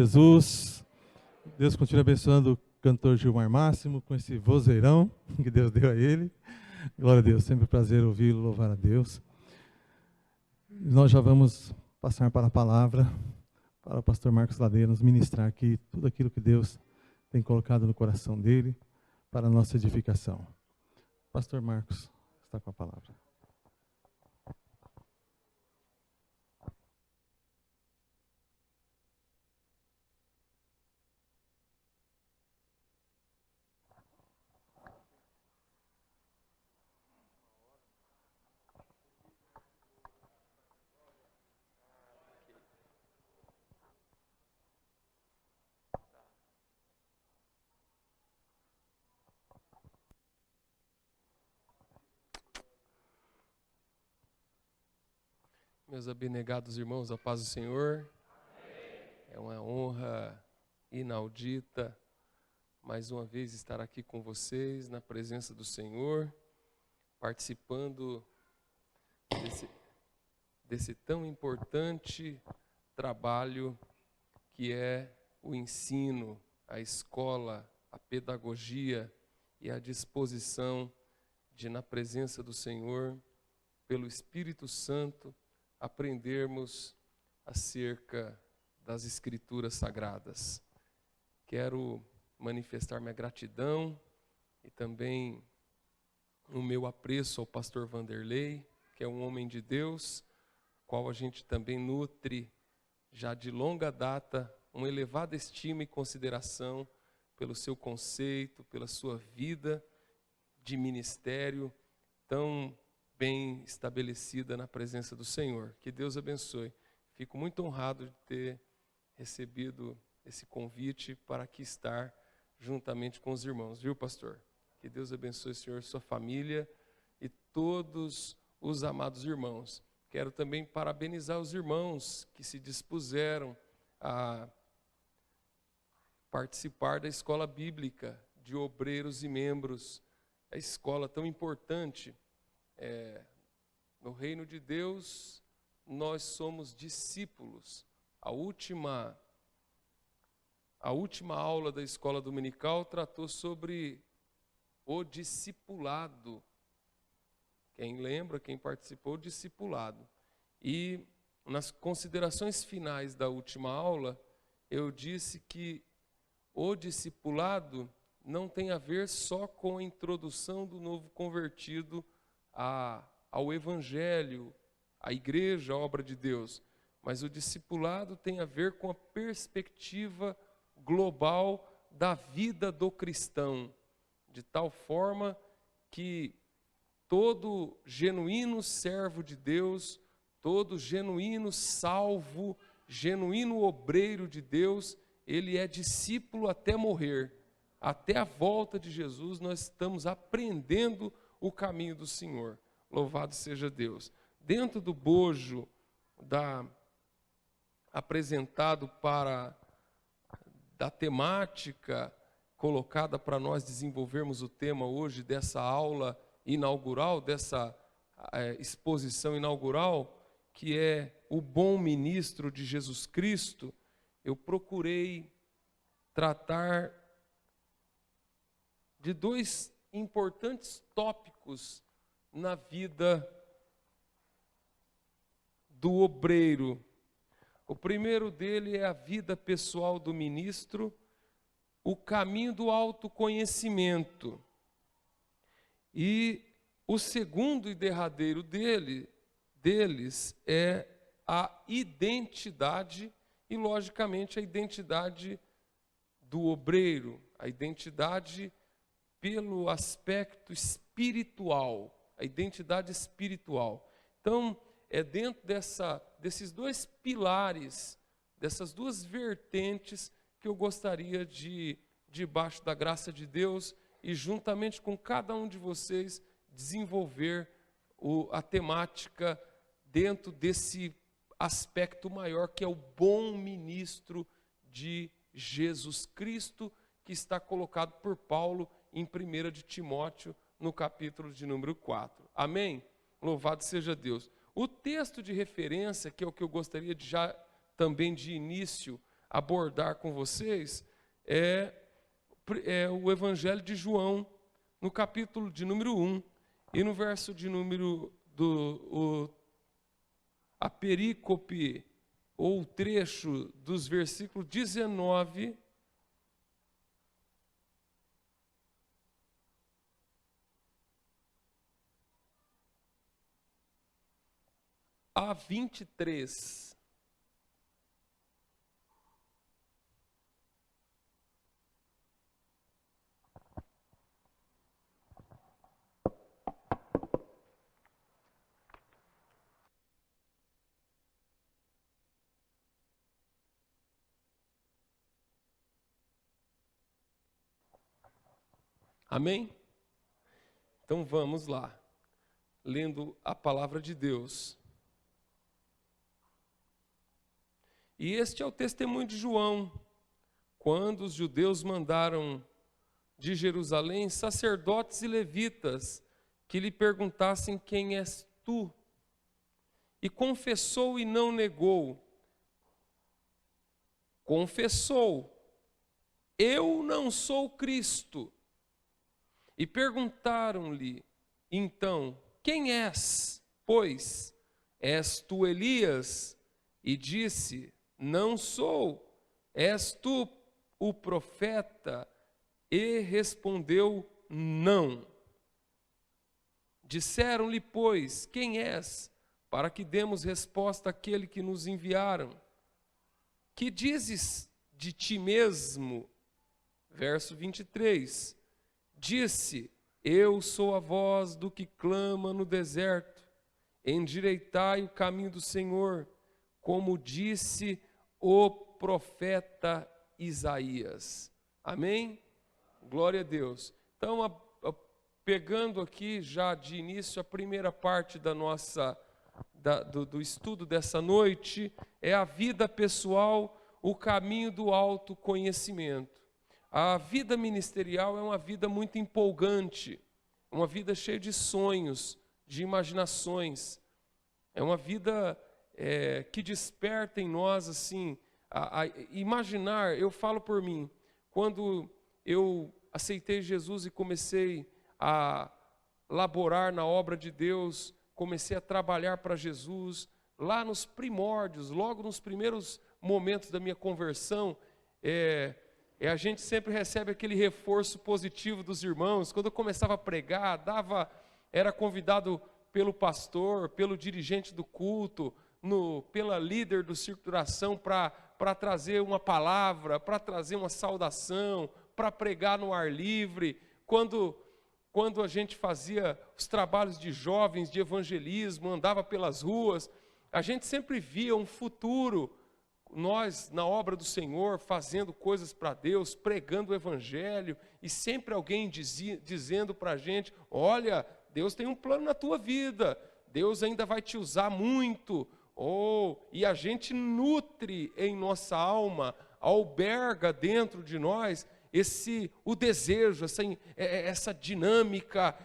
Jesus. Deus continue abençoando o cantor Gilmar Máximo com esse vozeirão que Deus deu a ele. Glória a Deus, sempre um prazer ouvi-lo, louvar a Deus. Nós já vamos passar para a palavra, para o pastor Marcos Ladeira nos ministrar aqui tudo aquilo que Deus tem colocado no coração dele para a nossa edificação. Pastor Marcos está com a palavra. Meus abnegados irmãos, a paz do Senhor. Amém. É uma honra inaudita, mais uma vez, estar aqui com vocês, na presença do Senhor, participando desse tão importante trabalho que é o ensino, a escola, a pedagogia e a disposição de, na presença do Senhor, pelo Espírito Santo, aprendermos acerca das Escrituras Sagradas. Quero manifestar minha gratidão e também o meu apreço ao pastor Vanderlei, que é um homem de Deus, qual a gente também nutre já de longa data uma elevada estima e consideração pelo seu conceito, pela sua vida de ministério tão bem estabelecida na presença do Senhor. Que Deus abençoe. Fico muito honrado de ter recebido esse convite para aqui estar juntamente com os irmãos, viu, pastor? Que Deus abençoe, Senhor, sua família e todos os amados irmãos. Quero também parabenizar os irmãos que se dispuseram a participar da escola bíblica de obreiros e membros. A escola tão importante. No reino de Deus, nós somos discípulos. A última aula da escola dominical tratou sobre o discipulado. Quem lembra, quem participou, o discipulado. E nas considerações finais da última aula, eu disse que o discipulado não tem a ver só com a introdução do novo convertido ao Evangelho, à igreja, à obra de Deus. Mas o discipulado tem a ver com a perspectiva global da vida do cristão, de tal forma que todo genuíno servo de Deus, todo genuíno salvo, genuíno obreiro de Deus, ele é discípulo até morrer. Até a volta de Jesus, nós estamos aprendendo o caminho do Senhor. Louvado seja Deus. Dentro do bojo apresentado da temática colocada para nós desenvolvermos o tema hoje dessa aula inaugural, dessa exposição inaugural, que é o bom ministro de Jesus Cristo, eu procurei tratar de dois importantes tópicos na vida do obreiro. O primeiro dele é a vida pessoal do ministro, o caminho do autoconhecimento. E o segundo e derradeiro deles é a identidade e, logicamente, a identidade do obreiro, a identidade pelo aspecto espiritual, a identidade espiritual. Então, é dentro desses dois pilares, dessas duas vertentes, que eu gostaria de, debaixo da graça de Deus, e juntamente com cada um de vocês, desenvolver a temática dentro desse aspecto maior, que é o bom ministro de Jesus Cristo, que está colocado por Paulo em 1 de Timóteo, no capítulo de número 4. Amém? Louvado seja Deus. O texto de referência, que é o que eu gostaria de já também de início abordar com vocês é o Evangelho de João, no capítulo de número 1, e no verso de número a perícope, ou o trecho dos versículos 19 a 23. Amém? Então vamos lá, lendo a palavra de Deus. E este é o testemunho de João, quando os judeus mandaram de Jerusalém sacerdotes e levitas que lhe perguntassem: quem és tu? E confessou e não negou. Confessou: eu não sou Cristo. E perguntaram-lhe então: quem és? Pois, és tu Elias? E disse: não sou. És tu o profeta? E respondeu: não. Disseram-lhe, pois: quem és? Para que demos resposta àquele que nos enviaram. Que dizes de ti mesmo? Verso 23. Disse: eu sou a voz do que clama no deserto, endireitai o caminho do Senhor, como disse o profeta Isaías. Amém? Glória a Deus. Então, pegando aqui já de início a primeira parte da nossa do estudo dessa noite, é a vida pessoal, o caminho do autoconhecimento. A vida ministerial é uma vida muito empolgante, uma vida cheia de sonhos, de imaginações. É uma vida que desperta em nós assim, a imaginar. Eu falo por mim, quando eu aceitei Jesus e comecei a laborar na obra de Deus, comecei a trabalhar para Jesus, lá nos primórdios, logo nos primeiros momentos da minha conversão, a gente sempre recebe aquele reforço positivo dos irmãos. Quando eu começava a pregar, era convidado pelo pastor, pelo dirigente do culto, pela líder do círculo de oração para trazer uma palavra, para trazer uma saudação, para pregar no ar livre. Quando a gente fazia os trabalhos de jovens, de evangelismo, andava pelas ruas, a gente sempre via um futuro, nós na obra do Senhor, fazendo coisas para Deus, pregando o evangelho, e sempre alguém dizendo para a gente: olha, Deus tem um plano na tua vida, Deus ainda vai te usar muito. E a gente nutre em nossa alma, alberga dentro de nós o desejo, essa dinâmica,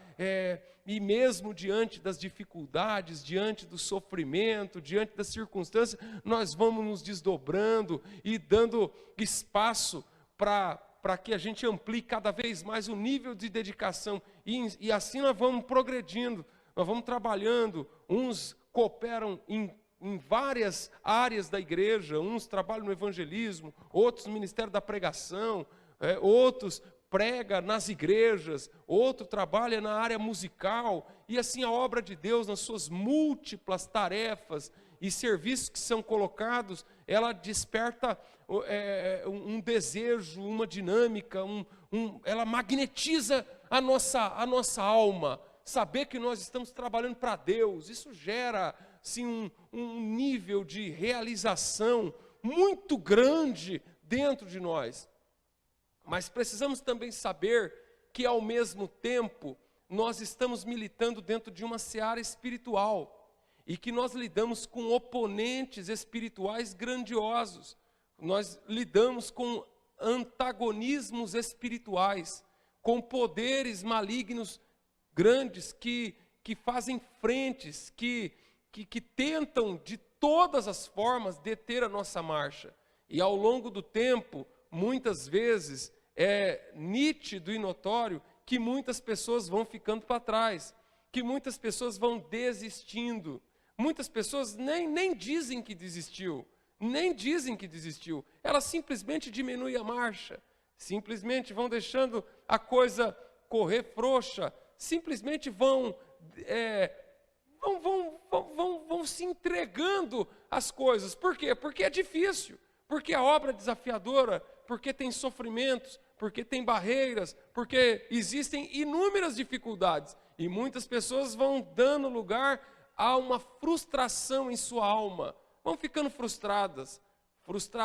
e mesmo diante das dificuldades, diante do sofrimento, diante das circunstâncias, nós vamos nos desdobrando e dando espaço para que a gente amplie cada vez mais o nível de dedicação, e assim nós vamos progredindo, nós vamos trabalhando. Uns cooperam em várias áreas da igreja, uns trabalham no evangelismo, outros no ministério da pregação, outros prega nas igrejas, outro trabalha na área musical, e assim a obra de Deus, nas suas múltiplas tarefas e serviços que são colocados, ela desperta um desejo, uma dinâmica, ela magnetiza a nossa alma. Saber que nós estamos trabalhando para Deus, isso gera sim, um nível de realização muito grande dentro de nós. Mas precisamos também saber que, ao mesmo tempo, nós estamos militando dentro de uma seara espiritual e que nós lidamos com oponentes espirituais grandiosos. Nós lidamos com antagonismos espirituais, com poderes malignos grandes que fazem frentes, que tentam de todas as formas deter a nossa marcha. E ao longo do tempo, muitas vezes, é nítido e notório que muitas pessoas vão ficando para trás, que muitas pessoas vão desistindo. Muitas pessoas nem dizem que desistiu, elas simplesmente diminuem a marcha, simplesmente vão deixando a coisa correr frouxa, simplesmente vão se entregando às coisas. Por quê? Porque é difícil, porque a obra é desafiadora, porque tem sofrimentos, porque tem barreiras, porque existem inúmeras dificuldades. E muitas pessoas vão dando lugar a uma frustração em sua alma, vão ficando frustradas.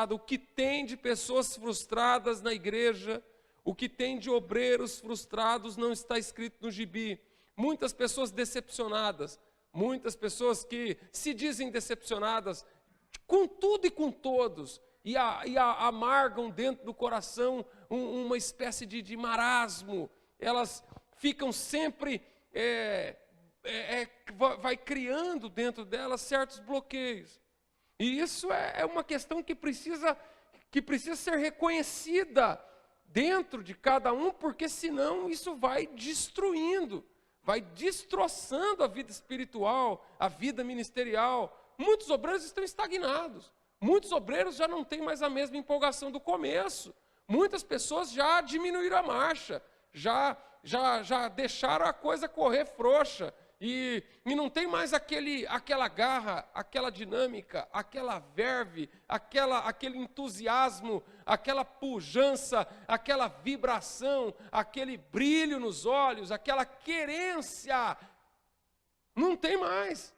O que tem de pessoas frustradas na igreja, o que tem de obreiros frustrados não está escrito no gibi. Muitas pessoas decepcionadas, muitas pessoas que se dizem decepcionadas com tudo e com todos, e amargam dentro do coração uma espécie de marasmo. Elas ficam sempre, vai criando dentro delas certos bloqueios. E isso é uma questão que precisa ser reconhecida dentro de cada um, porque senão isso vai destruindo, vai destroçando a vida espiritual, a vida ministerial. Muitos obreiros estão estagnados, muitos obreiros já não têm mais a mesma empolgação do começo, muitas pessoas já diminuíram a marcha, já deixaram a coisa correr frouxa, e não tem mais aquela garra, aquela dinâmica, aquela verve, aquele entusiasmo, aquela pujança, aquela vibração, aquele brilho nos olhos, aquela querência. Não tem mais.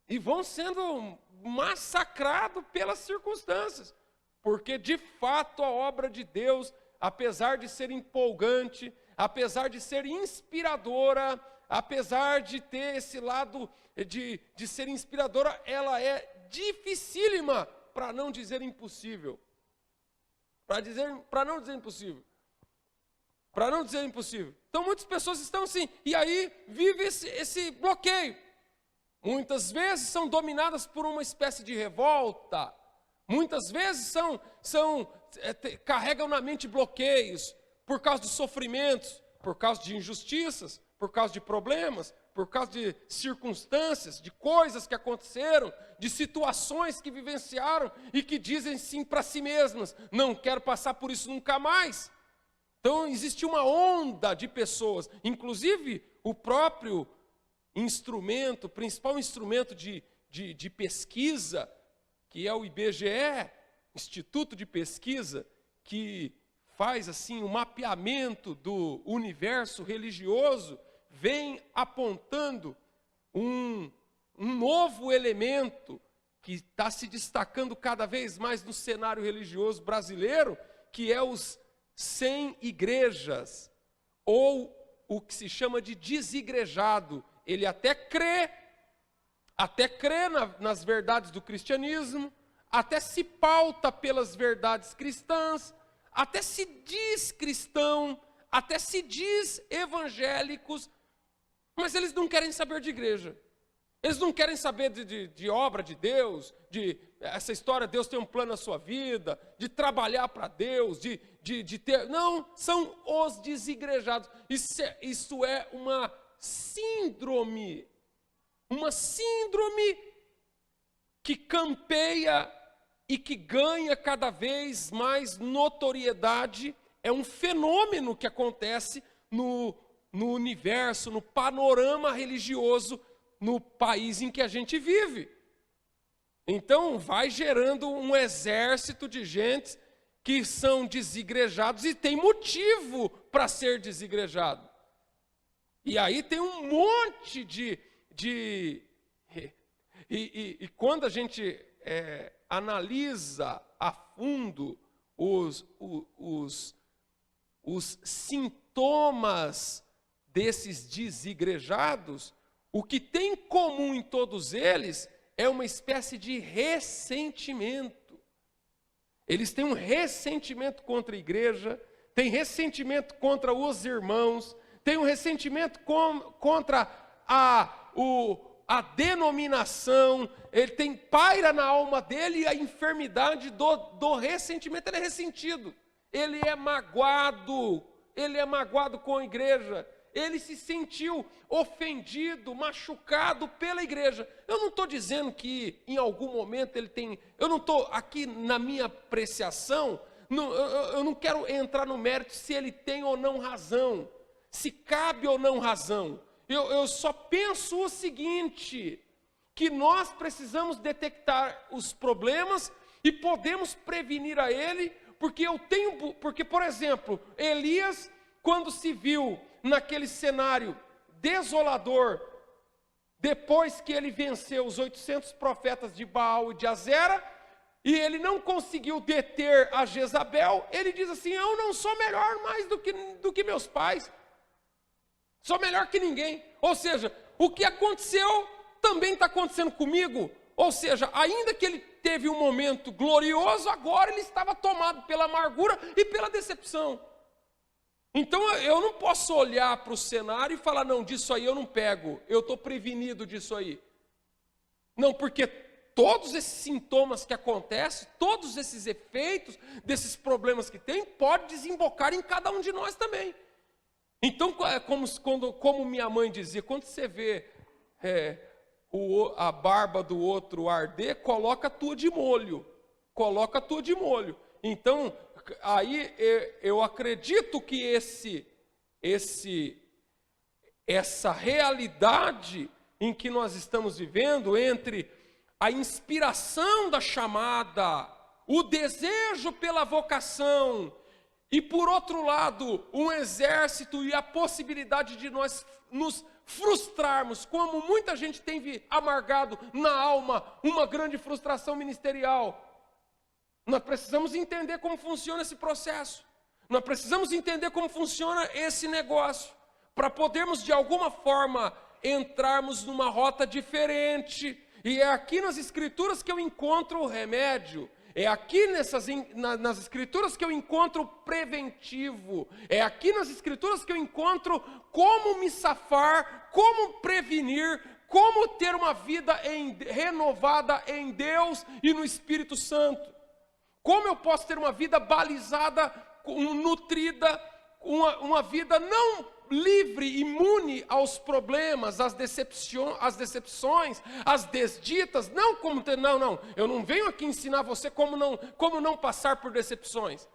E vão sendo massacrados pelas circunstâncias. Porque, de fato, a obra de Deus, apesar de ser empolgante, apesar de ser inspiradora, apesar de ter esse lado de ser inspiradora, ela é dificílima, para não dizer impossível. Para não dizer impossível. Então muitas pessoas estão assim, e aí vive esse bloqueio. Muitas vezes são dominadas por uma espécie de revolta, muitas vezes carregam na mente bloqueios, por causa de sofrimentos, por causa de injustiças, por causa de problemas, por causa de circunstâncias, de coisas que aconteceram, de situações que vivenciaram e que dizem sim para si mesmas: não quero passar por isso nunca mais. Então existe uma onda de pessoas, inclusive o próprio instrumento, o principal instrumento de pesquisa, que é o IBGE, Instituto de Pesquisa, que faz assim um mapeamento do universo religioso, vem apontando um novo elemento que está se destacando cada vez mais no cenário religioso brasileiro, que é os 100 igrejas, ou o que se chama de desigrejado. Ele até crê nas verdades do cristianismo, até se pauta pelas verdades cristãs, até se diz cristão, até se diz evangélicos, mas eles não querem saber de igreja. Eles não querem saber de obra de Deus, de essa história, Deus tem um plano na sua vida, de trabalhar para Deus, de ter... Não, são os desigrejados. Isso é uma síndrome que campeia e que ganha cada vez mais notoriedade. É um fenômeno que acontece no universo, no panorama religioso, no país em que a gente vive. Então vai gerando um exército de gente que são desigrejados e tem motivo para ser desigrejado. E aí tem um monte e quando a gente analisa a fundo os sintomas desses desigrejados, o que tem em comum em todos eles é uma espécie de ressentimento. Eles têm um ressentimento contra a igreja, têm ressentimento contra os irmãos, têm um ressentimento contra a denominação, ele paira na alma dele a enfermidade do ressentimento. Ele é ressentido, ele é magoado com a igreja, ele se sentiu ofendido, machucado pela igreja. Eu não estou dizendo que em algum momento ele tem, eu não estou aqui na minha apreciação, eu não quero entrar no mérito se ele tem ou não razão, se cabe ou não razão. Eu só penso o seguinte, que nós precisamos detectar os problemas e podemos prevenir a ele, porque, por exemplo, Elias, quando se viu naquele cenário desolador, depois que ele venceu os 800 profetas de Baal e de Azera, e ele não conseguiu deter a Jezabel, ele diz assim: eu não sou melhor mais do que meus pais, sou melhor que ninguém. Ou seja, o que aconteceu também está acontecendo comigo. Ou seja, ainda que ele teve um momento glorioso, agora ele estava tomado pela amargura e pela decepção. Então eu não posso olhar para o cenário e falar: não, disso aí eu não pego, eu estou prevenido disso aí. Não, porque todos esses sintomas que acontecem, todos esses efeitos desses problemas que tem, pode desembocar em cada um de nós também. Então, como minha mãe dizia, quando você vê a barba do outro arder, coloca a tua de molho. Coloca a tua de molho. Então, aí eu acredito que essa realidade em que nós estamos vivendo, entre a inspiração da chamada, o desejo pela vocação, e por outro lado, um exército e a possibilidade de nós nos frustrarmos, como muita gente tem amargado na alma, uma grande frustração ministerial. Nós precisamos entender como funciona esse processo. Nós precisamos entender como funciona esse negócio, para podermos de alguma forma entrarmos numa rota diferente. E é aqui nas Escrituras que eu encontro o remédio. É aqui nas Escrituras que eu encontro o preventivo. É aqui nas Escrituras que eu encontro como me safar, como prevenir, como ter uma vida renovada em Deus e no Espírito Santo. Como eu posso ter uma vida balizada, nutrida, uma vida não livre, imune aos problemas, às decepções, às desditas, não, eu não venho aqui ensinar você como não passar por decepções.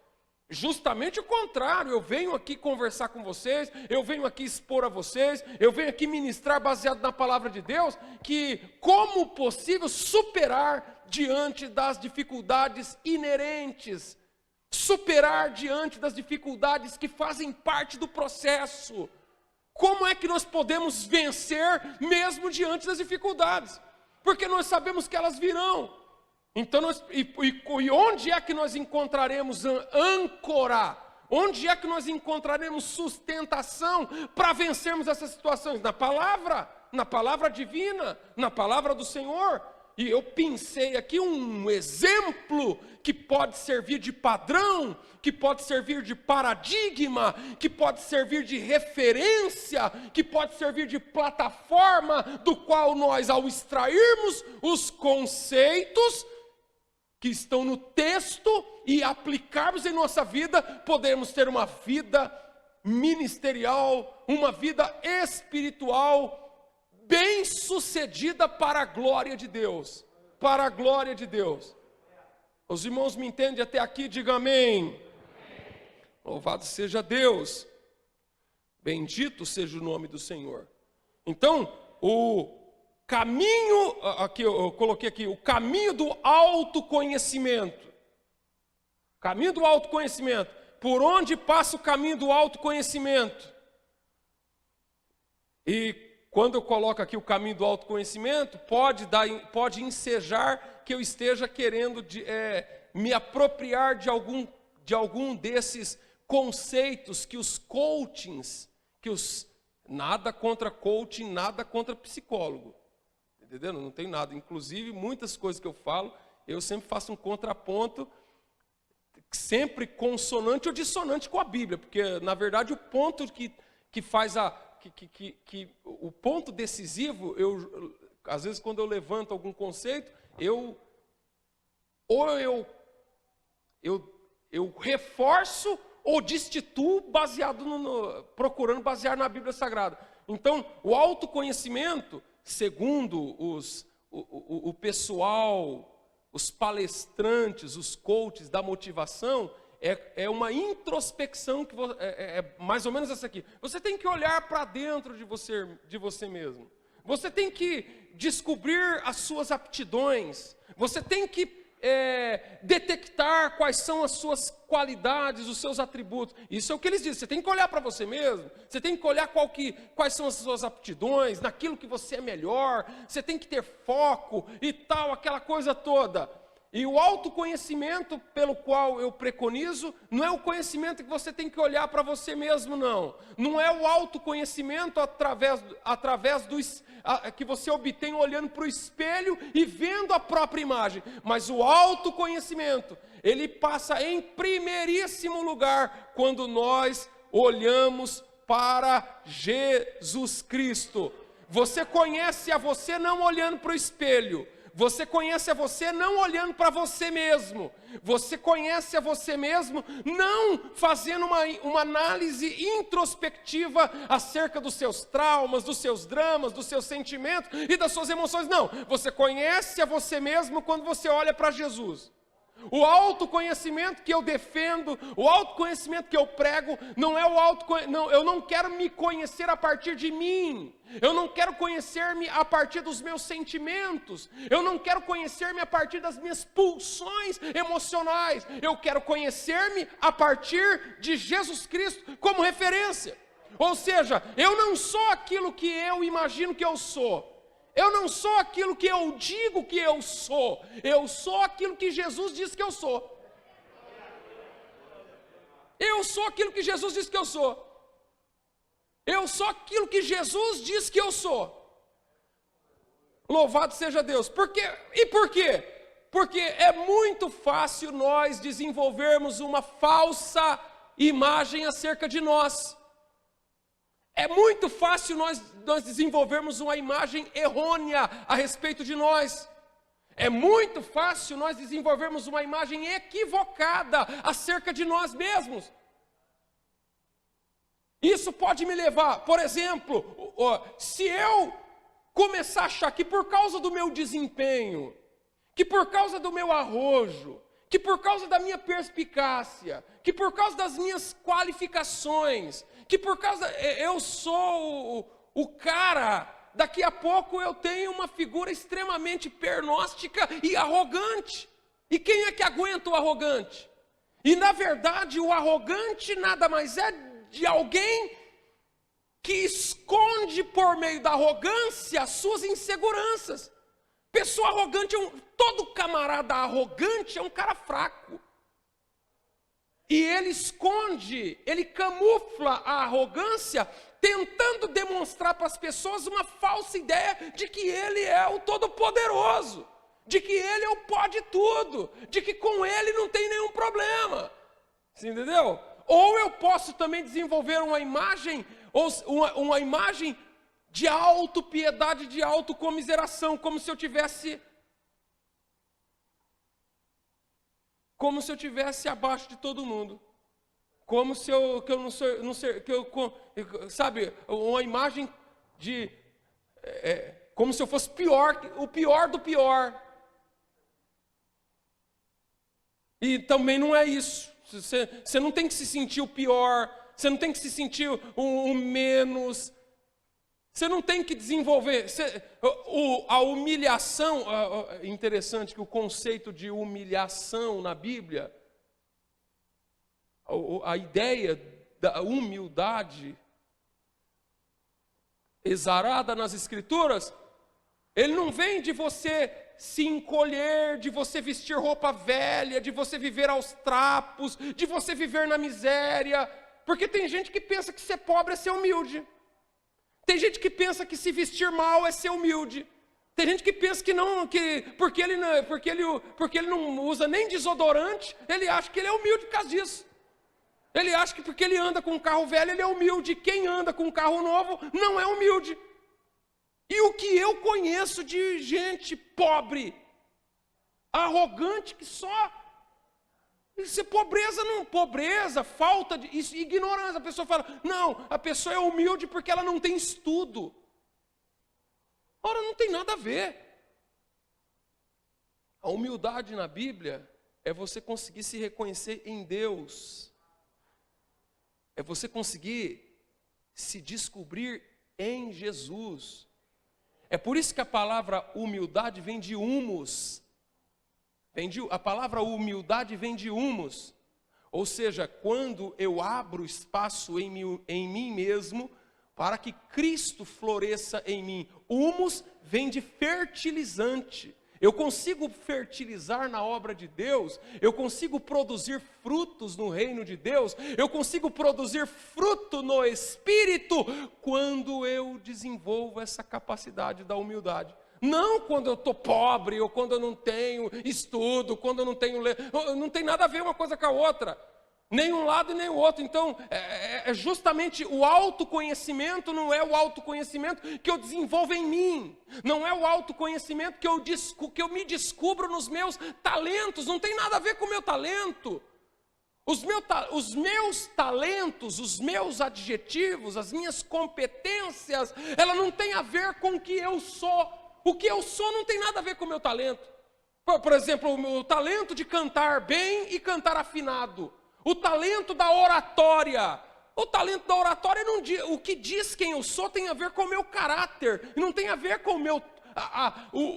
Justamente o contrário, eu venho aqui conversar com vocês, eu venho aqui expor a vocês, eu venho aqui ministrar baseado na palavra de Deus, que como possível superar diante das dificuldades inerentes, superar diante das dificuldades que fazem parte do processo. Como é que nós podemos vencer mesmo diante das dificuldades? Porque nós sabemos que elas virão. Então, e onde é que nós encontraremos âncora? Onde é que nós encontraremos sustentação para vencermos essas situações? Na palavra divina, na palavra do Senhor. E eu pensei aqui um exemplo que pode servir de padrão, que pode servir de paradigma, que pode servir de referência, que pode servir de plataforma, do qual nós, ao extrairmos os conceitos que estão no texto e aplicarmos em nossa vida, podemos ter uma vida ministerial, uma vida espiritual bem-sucedida para a glória de Deus. Para a glória de Deus. Os irmãos me entendem até aqui? Digam amém. Amém. Louvado seja Deus. Bendito seja o nome do Senhor. Então, o caminho, aqui eu coloquei aqui, o caminho do autoconhecimento. Caminho do autoconhecimento. Por onde passa o caminho do autoconhecimento? E quando eu coloco aqui o caminho do autoconhecimento, pode ensejar que eu esteja querendo me apropriar de algum desses conceitos que os coachings, nada contra coaching, nada contra psicólogo, entendeu? Não tem nada. Inclusive, muitas coisas que eu falo, eu sempre faço um contraponto, sempre consonante ou dissonante com a Bíblia, porque, na verdade, o ponto que faz o ponto decisivo, Às vezes, quando eu levanto algum conceito, eu reforço ou destituo procurando basear na Bíblia Sagrada. Então, o autoconhecimento, segundo o pessoal, os palestrantes, os coaches da motivação, é uma introspecção que é mais ou menos essa aqui. Você tem que olhar para dentro de você mesmo. Você tem que descobrir as suas aptidões. Você tem que detectar quais são as suas qualidades, os seus atributos. Isso é o que eles dizem. Você tem que olhar para você mesmo. Você tem que olhar quais são as suas aptidões, naquilo que você é melhor. Você tem que ter foco e tal, aquela coisa toda. E o autoconhecimento pelo qual eu preconizo, não é o conhecimento que você tem que olhar para você mesmo, não. Não é o autoconhecimento através que você obtém olhando para o espelho e vendo a própria imagem. Mas o autoconhecimento, ele passa em primeiríssimo lugar quando nós olhamos para Jesus Cristo. Você conhece a você não olhando para o espelho. Você conhece a você não olhando para você mesmo. Você conhece a você mesmo não fazendo uma análise introspectiva acerca dos seus traumas, dos seus dramas, dos seus sentimentos e das suas emoções. Não, você conhece a você mesmo quando você olha para Jesus. O autoconhecimento que eu defendo, o autoconhecimento que eu prego, não é o autoconhecimento. Eu não quero me conhecer a partir de mim. Eu não quero conhecer-me a partir dos meus sentimentos. Eu não quero conhecer-me a partir das minhas pulsões emocionais. Eu quero conhecer-me a partir de Jesus Cristo como referência. Ou seja, eu não sou aquilo que eu imagino que eu sou. Eu não sou aquilo que eu digo que eu sou aquilo que Jesus diz que eu sou. Eu sou aquilo que Jesus diz que eu sou. Eu sou aquilo que Jesus diz que eu sou. Louvado seja Deus. Por quê? E por quê? Porque é muito fácil nós desenvolvermos uma falsa imagem acerca de nós. É muito fácil nós desenvolvermos uma imagem errônea a respeito de nós. É muito fácil nós desenvolvermos uma imagem equivocada acerca de nós mesmos. Isso pode me levar, por exemplo, se eu começar a achar que por causa do meu desempenho, que por causa do meu arrojo, que por causa da minha perspicácia, que por causa das minhas qualificações, que por causa eu sou o cara, daqui a pouco eu tenho uma figura extremamente pernóstica e arrogante. E quem é que aguenta o arrogante? E na verdade o arrogante nada mais é de alguém que esconde por meio da arrogância as suas inseguranças. Pessoa arrogante, todo camarada arrogante é um cara fraco. E ele esconde, ele camufla a arrogância, tentando demonstrar para as pessoas uma falsa ideia de que ele é o Todo-Poderoso, de que ele é o pode tudo, de que com ele não tem nenhum problema. Você entendeu? Ou eu posso também desenvolver uma imagem de autopiedade, de autocomiseração, como se eu tivesse abaixo de todo mundo, como se sabe, uma imagem de como se eu fosse o pior do pior. E também não é isso. Você não tem que se sentir o pior, você não tem que se sentir o menos. Você não tem que desenvolver a humilhação. É interessante que o conceito de humilhação na Bíblia, a ideia da humildade exarada nas Escrituras, ele não vem de você se encolher, de você vestir roupa velha, de você viver aos trapos, de você viver na miséria, porque tem gente que pensa que ser pobre é ser humilde. Tem gente que pensa que se vestir mal é ser humilde. Tem gente que pensa que não, porque ele não usa nem desodorante, ele acha que ele é humilde por causa disso. Ele acha que porque ele anda com um carro velho, ele é humilde. Quem anda com um carro novo não é humilde. E o que eu conheço de gente pobre, arrogante, que só... Isso é pobreza, falta de... Isso, ignorância. A pessoa fala, não, a pessoa é humilde porque ela não tem estudo. Ora, não tem nada a ver. A humildade na Bíblia é você conseguir se reconhecer em Deus. É você conseguir se descobrir em Jesus. É por isso que a palavra humildade vem de humus. A palavra humildade vem de humus. Ou seja, quando eu abro espaço em mim mesmo para que Cristo floresça em mim. Humus vem de fertilizante. Eu consigo fertilizar na obra de Deus, eu consigo produzir frutos no reino de Deus, eu consigo produzir fruto no Espírito, quando eu desenvolvo essa capacidade da humildade. Não quando eu estou pobre, ou quando eu não tenho estudo, quando eu não tenho... Não tem nada a ver uma coisa com a outra. Nem um lado e nem o outro. Então, é justamente o autoconhecimento, não é o autoconhecimento que eu desenvolvo em mim. Não é o autoconhecimento que eu me descubro nos meus talentos. Não tem nada a ver com o meu talento. Os meus talentos, os meus adjetivos, as minhas competências, ela não tem a ver com o que eu sou. O que eu sou não tem nada a ver com o meu talento. Por exemplo, o meu talento de cantar bem e cantar afinado. O talento da oratória. O talento da oratória, o que diz quem eu sou tem a ver com o meu caráter. Não tem a ver com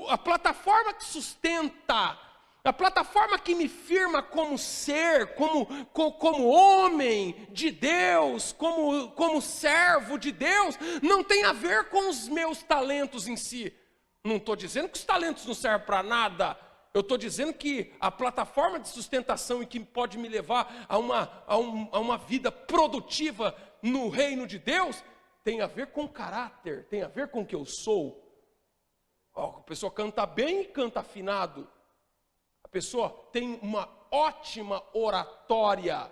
a plataforma que sustenta. A plataforma que me firma como ser, como homem de Deus, como servo de Deus, não tem a ver com os meus talentos em si. Não estou dizendo que os talentos não servem para nada. Eu estou dizendo que a plataforma de sustentação e que pode me levar a uma vida produtiva no reino de Deus, tem a ver com caráter, tem a ver com o que eu sou. A pessoa canta bem e canta afinado. A pessoa tem uma ótima oratória.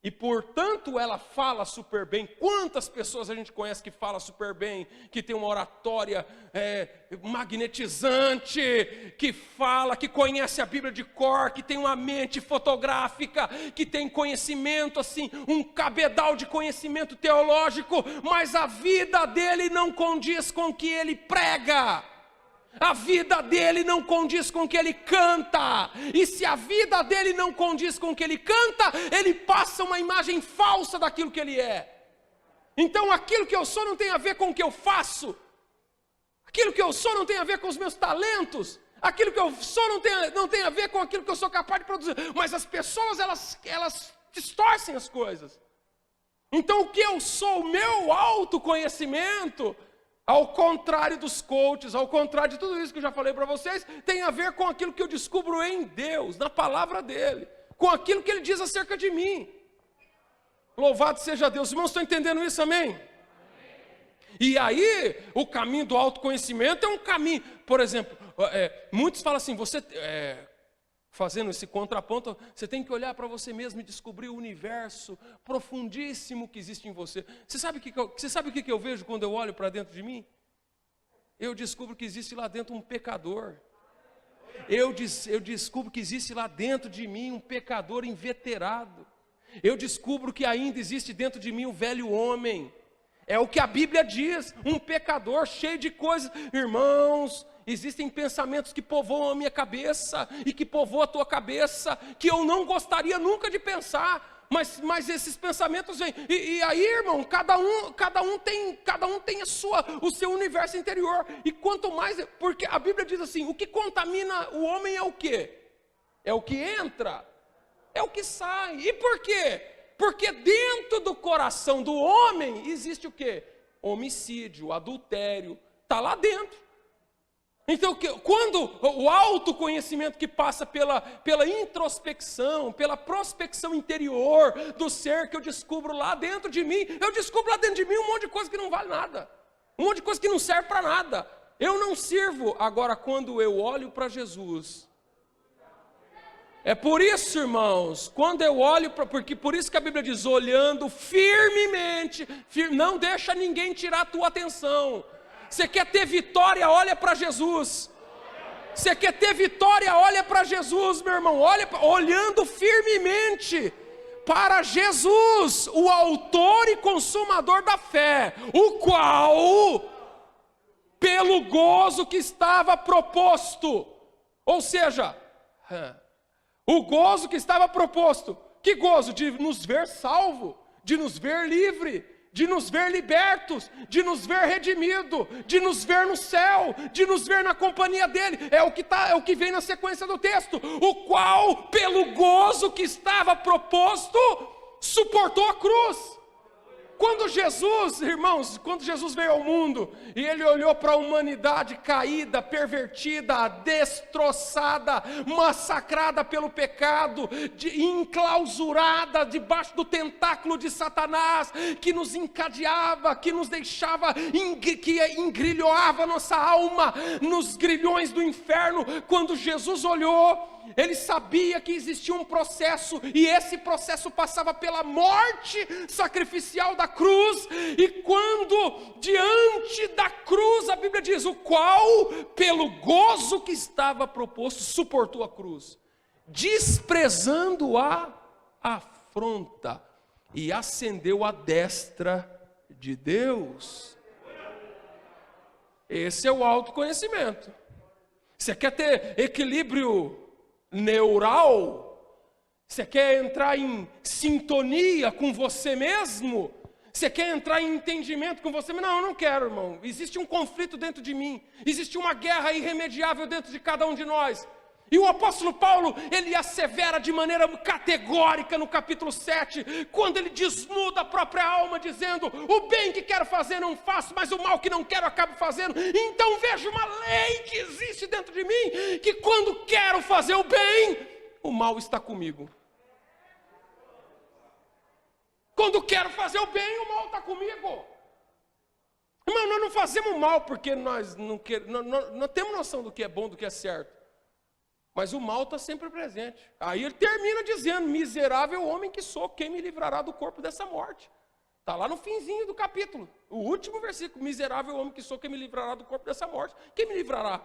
E, portanto, ela fala super bem. Quantas pessoas a gente conhece que fala super bem, que tem uma oratória magnetizante, que fala, que conhece a Bíblia de cor, que tem uma mente fotográfica, que tem conhecimento, assim, um cabedal de conhecimento teológico, mas a vida dele não condiz com o que ele prega. A vida dele não condiz com o que ele canta. E se a vida dele não condiz com o que ele canta, ele passa uma imagem falsa daquilo que ele é. Então aquilo que eu sou não tem a ver com o que eu faço. Aquilo que eu sou não tem a ver com os meus talentos. Aquilo que eu sou não tem a ver com aquilo que eu sou capaz de produzir. Mas as pessoas, elas distorcem as coisas. Então o que eu sou, o meu autoconhecimento... Ao contrário dos coaches, ao contrário de tudo isso que eu já falei para vocês, tem a ver com aquilo que eu descubro em Deus, na palavra dele, com aquilo que ele diz acerca de mim. Louvado seja Deus. Os irmãos estão entendendo isso, amém? Amém. E aí, o caminho do autoconhecimento é um caminho, por exemplo, muitos falam assim, você... fazendo esse contraponto, você tem que olhar para você mesmo e descobrir o universo profundíssimo que existe em você. Você sabe o que eu vejo quando eu olho para dentro de mim? Eu descubro que existe lá dentro um pecador. Eu descubro que existe lá dentro de mim um pecador inveterado. Eu descubro que ainda existe dentro de mim o velho homem. É o que a Bíblia diz, um pecador cheio de coisas. Irmãos... Existem pensamentos que povoam a minha cabeça e que povoam a tua cabeça, que eu não gostaria nunca de pensar, mas esses pensamentos vêm. E aí, irmão, cada um tem o seu universo interior. E quanto mais, porque a Bíblia diz assim, o que contamina o homem é o quê? É o que entra, é o que sai. E por quê? Porque dentro do coração do homem existe o quê? Homicídio, adultério, está lá dentro. Então, quando o autoconhecimento que passa pela introspecção, pela prospecção interior do ser que eu descubro lá dentro de mim, eu descubro lá dentro de mim um monte de coisa que não vale nada, um monte de coisa que não serve para nada. Eu não sirvo. Agora, quando eu olho para Jesus, é por isso, irmãos, quando eu olho porque por isso que a Bíblia diz, olhando firmemente, não deixa ninguém tirar a tua atenção. Você quer ter vitória? Olha para Jesus. Você quer ter vitória? Olha para Jesus, meu irmão. Olhando firmemente para Jesus, o autor e consumador da fé, o qual, pelo gozo que estava proposto, ou seja, o gozo que estava proposto, que gozo? De nos ver salvo, de nos ver livre, de nos ver libertos, de nos ver redimido, de nos ver no céu, de nos ver na companhia dele. É o que vem na sequência do texto. O qual, pelo gozo que estava proposto, suportou a cruz. Quando Jesus, irmãos, quando Jesus veio ao mundo e ele olhou para a humanidade caída, pervertida, destroçada, massacrada pelo pecado, enclausurada debaixo do tentáculo de Satanás, que nos encadeava, que nos deixava, que engrilhoava a nossa alma nos grilhões do inferno. Quando Jesus olhou, ele sabia que existia um processo, e esse processo passava pela morte sacrificial da cruz. E quando diante da cruz, a Bíblia diz, o qual pelo gozo que estava proposto, suportou a cruz, desprezando a afronta, e ascendeu à destra de Deus. Esse é o autoconhecimento. Você quer ter equilíbrio neural? Você quer entrar em sintonia com você mesmo? Você quer entrar em entendimento com você mesmo? Não, eu não quero, irmão. Existe um conflito dentro de mim, existe uma guerra irremediável dentro de cada um de nós. E o apóstolo Paulo, ele assevera de maneira categórica no capítulo 7, quando ele desnuda a própria alma, dizendo, o bem que quero fazer não faço, mas o mal que não quero acabo fazendo. Então vejo uma lei que existe dentro de mim, que quando quero fazer o bem, o mal está comigo. Quando quero fazer o bem, o mal está comigo. Irmão, nós não fazemos mal porque nós não queremos, nós temos noção do que é bom, do que é certo. Mas o mal está sempre presente. Aí ele termina dizendo, miserável homem que sou, quem me livrará do corpo dessa morte? Está lá no finzinho do capítulo, o último versículo, miserável homem que sou, quem me livrará do corpo dessa morte? Quem me livrará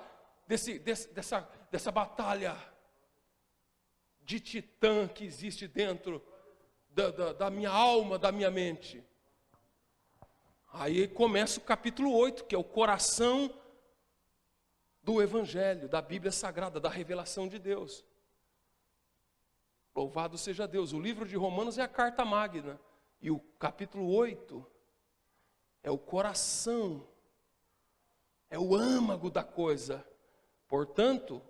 dessa batalha de titã que existe dentro da minha alma, da minha mente? Aí começa o capítulo 8, que é o coração do Evangelho, da Bíblia Sagrada, da revelação de Deus. Louvado seja Deus. O livro de Romanos é a carta magna, e o capítulo 8 é o coração, é o âmago da coisa. Portanto,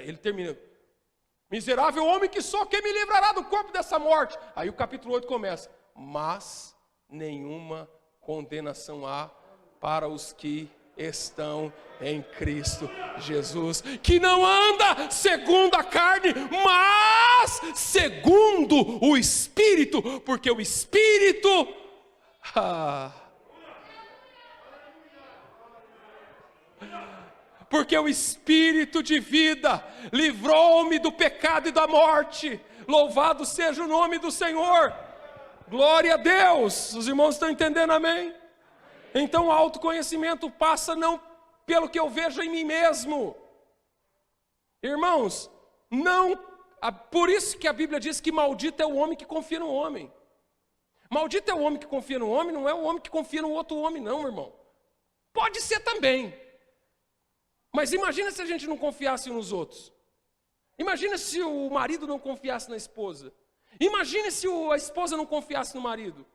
ele termina, miserável homem que sou, quem me livrará do corpo dessa morte? Aí o capítulo 8 começa, mas nenhuma condenação há para os que estão em Cristo Jesus, que não anda segundo a carne, mas segundo o Espírito, porque o Espírito porque o Espírito de vida livrou-me do pecado e da morte. Louvado seja o nome do Senhor. Glória a Deus. Os irmãos estão entendendo, amém? Então o autoconhecimento passa não pelo que eu vejo em mim mesmo. Irmãos, por isso que a Bíblia diz que maldito é o homem que confia no homem. Maldito é o homem que confia no homem, não é o homem que confia no outro homem não, meu irmão. Pode ser também. Mas imagina se a gente não confiasse nos outros. Imagina se o marido não confiasse na esposa. Imagina se a esposa não confiasse no marido.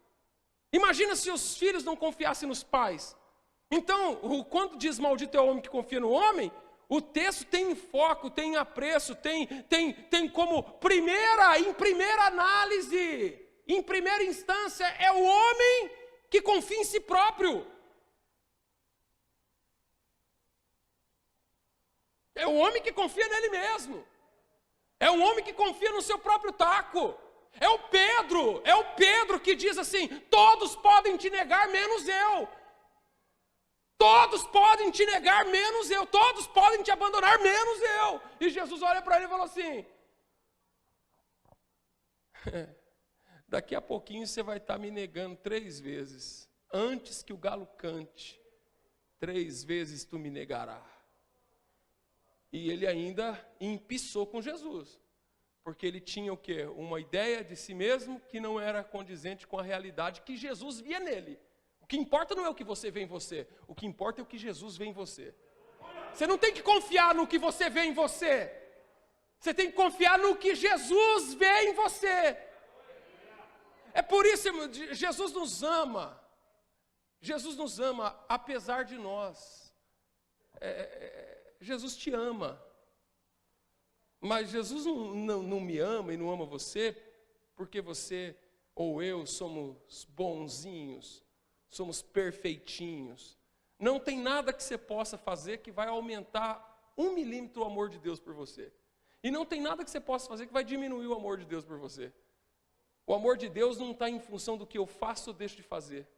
Imagina se os filhos não confiassem nos pais. Então, quando diz maldito é o homem que confia no homem, o texto tem foco, tem apreço, tem como em primeira análise, em primeira instância, é o homem que confia em si próprio. É o homem que confia nele mesmo. É o homem que confia no seu próprio taco. É o Pedro que diz assim, todos podem te negar, menos eu. Todos podem te negar, menos eu. Todos podem te abandonar, menos eu. E Jesus olha para ele e falou assim, daqui a pouquinho você vai estar me negando 3 vezes, antes que o galo cante. 3 vezes tu me negarás. E ele ainda empiçou com Jesus. Porque ele tinha o quê? Uma ideia de si mesmo que não era condizente com a realidade que Jesus via nele. O que importa não é o que você vê em você. O que importa é o que Jesus vê em você. Você não tem que confiar no que você vê em você. Você tem que confiar no que Jesus vê em você. É por isso, Jesus nos ama. Jesus nos ama apesar de nós. Jesus te ama. Mas Jesus não me ama e não ama você porque você ou eu somos bonzinhos, somos perfeitinhos. Não tem nada que você possa fazer que vai aumentar 1 milímetro o amor de Deus por você. E não tem nada que você possa fazer que vai diminuir o amor de Deus por você. O amor de Deus não está em função do que eu faço ou deixo de fazer.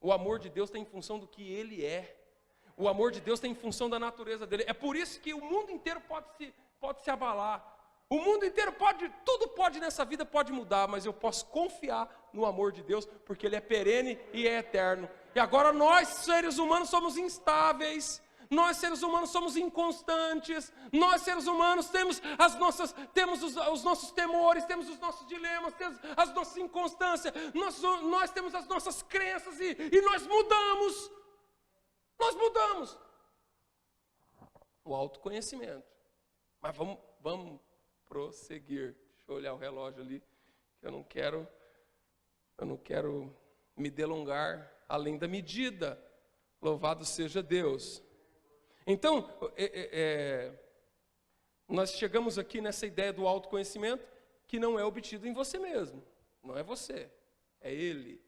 O amor de Deus está em função do que Ele é. O amor de Deus está em função da natureza dele. É por isso que o mundo inteiro pode se abalar. O mundo inteiro tudo pode nessa vida pode mudar, mas eu posso confiar no amor de Deus, porque Ele é perene e é eterno. E agora nós, seres humanos, somos instáveis. Nós, seres humanos, somos inconstantes. Nós, seres humanos, temos os nossos temores, temos os nossos dilemas, temos as nossas inconstâncias. Nós temos as nossas crenças e nós mudamos. Nós mudamos. O autoconhecimento. Mas vamos prosseguir. Deixa eu olhar o relógio ali, que eu não quero me delongar além da medida. Louvado seja Deus. Então, nós chegamos aqui nessa ideia do autoconhecimento que não é obtido em você mesmo. Não é você, é Ele.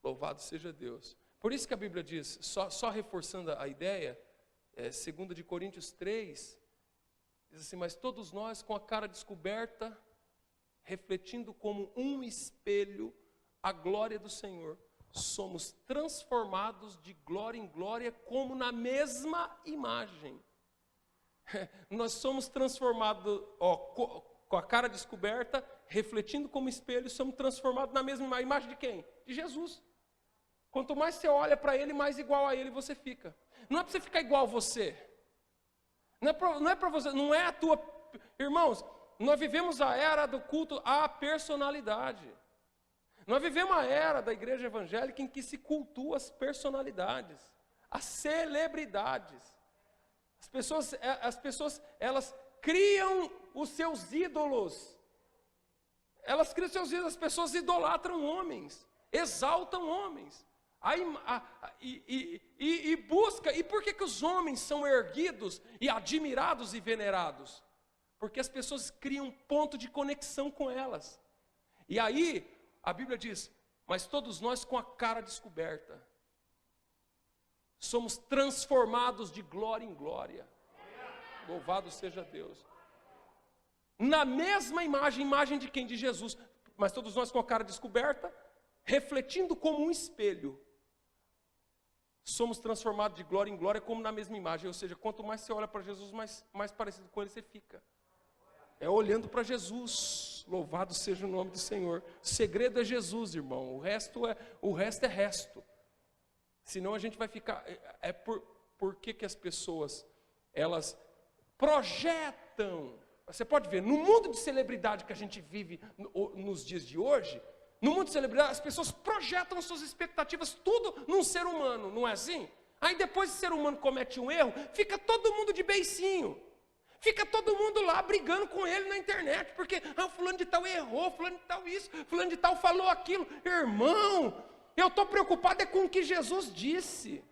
Louvado seja Deus. Por isso que a Bíblia diz, só reforçando a ideia, 2 de Coríntios 3, diz assim, mas todos nós com a cara descoberta, refletindo como um espelho a glória do Senhor, somos transformados de glória em glória como na mesma imagem. Nós somos transformados, com a cara descoberta, refletindo como espelho, somos transformados na mesma imagem de quem? De Jesus. Quanto mais você olha para Ele, mais igual a Ele você fica. Não é para você ficar igual a você. Não é para você, não é a tua... Irmãos, nós vivemos a era do culto à personalidade. Nós vivemos a era da igreja evangélica em que se cultua as personalidades, as celebridades. As pessoas, elas criam os seus ídolos. Elas criam seus ídolos, as pessoas idolatram homens, exaltam homens. E busca, e por que os homens são erguidos e admirados e venerados? Porque as pessoas criam um ponto de conexão com elas. E aí, a Bíblia diz, mas todos nós com a cara descoberta, somos transformados de glória em glória. Louvado seja Deus. Na mesma imagem de quem? De Jesus. Mas todos nós com a cara descoberta, refletindo como um espelho, somos transformados de glória em glória como na mesma imagem. Ou seja, quanto mais você olha para Jesus, mais parecido com Ele você fica. É olhando para Jesus. Louvado seja o nome do Senhor. O segredo é Jesus, irmão. O resto é resto. Senão a gente vai ficar... Por que as pessoas, elas projetam... Você pode ver, no mundo de celebridade que a gente vive nos dias de hoje, no mundo de celebridade, as pessoas projetam suas expectativas tudo num ser humano, não é assim? Aí depois o ser humano comete um erro, fica todo mundo de beicinho. Fica todo mundo lá brigando com ele na internet, porque fulano de tal errou, fulano de tal isso, fulano de tal falou aquilo. Irmão, eu estou preocupado com o que Jesus disse.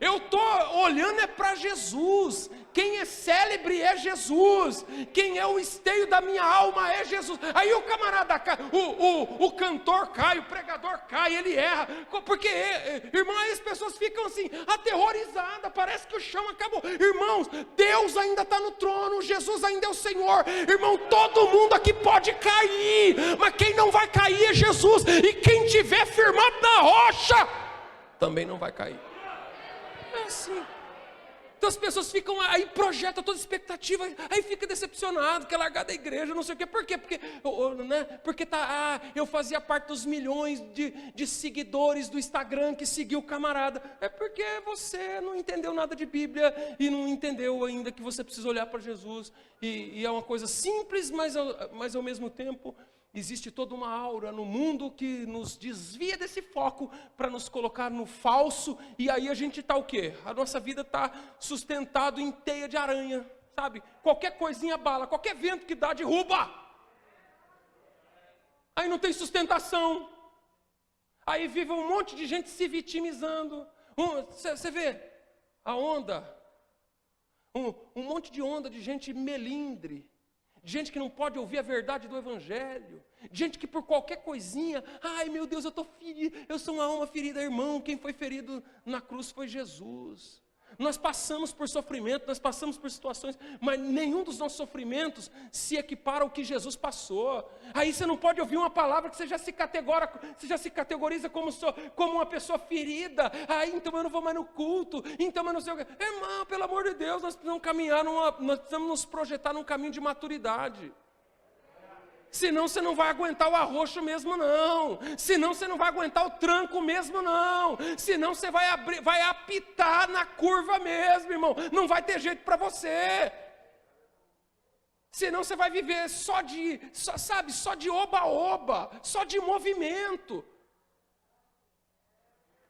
Eu estou olhando para Jesus. Quem é célebre é Jesus. Quem é o esteio da minha alma é Jesus. Aí o camarada cai, o cantor cai, o pregador cai, ele erra. Porque, irmão, aí as pessoas ficam assim, aterrorizadas, parece que o chão acabou. Irmãos, Deus ainda está no trono, Jesus ainda é o Senhor. Irmão, todo mundo aqui pode cair, mas quem não vai cair é Jesus. E quem estiver firmado na rocha, também não vai cair. É assim. Então as pessoas ficam aí, projetam toda expectativa, aí fica decepcionado, quer largar da igreja, não sei o quê. Por quê? Porque eu fazia parte dos milhões de seguidores do Instagram que seguiu o camarada. É porque você não entendeu nada de Bíblia e não entendeu ainda que você precisa olhar para Jesus. E é uma coisa simples, mas ao mesmo tempo existe toda uma aura no mundo que nos desvia desse foco para nos colocar no falso, e aí a gente está o quê? A nossa vida está sustentado em teia de aranha, sabe? Qualquer coisinha abala, qualquer vento que dá derruba. Aí não tem sustentação. Aí vive um monte de gente se vitimizando. Você vê a onda, um monte de onda de gente melindre, gente que não pode ouvir a verdade do Evangelho, gente que por qualquer coisinha, ai meu Deus, eu estou ferido, eu sou uma alma ferida, irmão, quem foi ferido na cruz foi Jesus. Nós passamos por sofrimento, nós passamos por situações, mas nenhum dos nossos sofrimentos se equipara ao que Jesus passou. Aí você não pode ouvir uma palavra que você já se categoriza como uma pessoa ferida. Aí então eu não vou mais no culto, então eu não sei o que. Irmão, pelo amor de Deus, nós precisamos nos projetar num caminho de maturidade. Senão você não vai aguentar o arroxo mesmo não. Senão você não vai aguentar o tranco mesmo não. Senão você vai apitar na curva mesmo, irmão. Não vai ter jeito para você. Senão você vai viver só de oba-oba, só de movimento.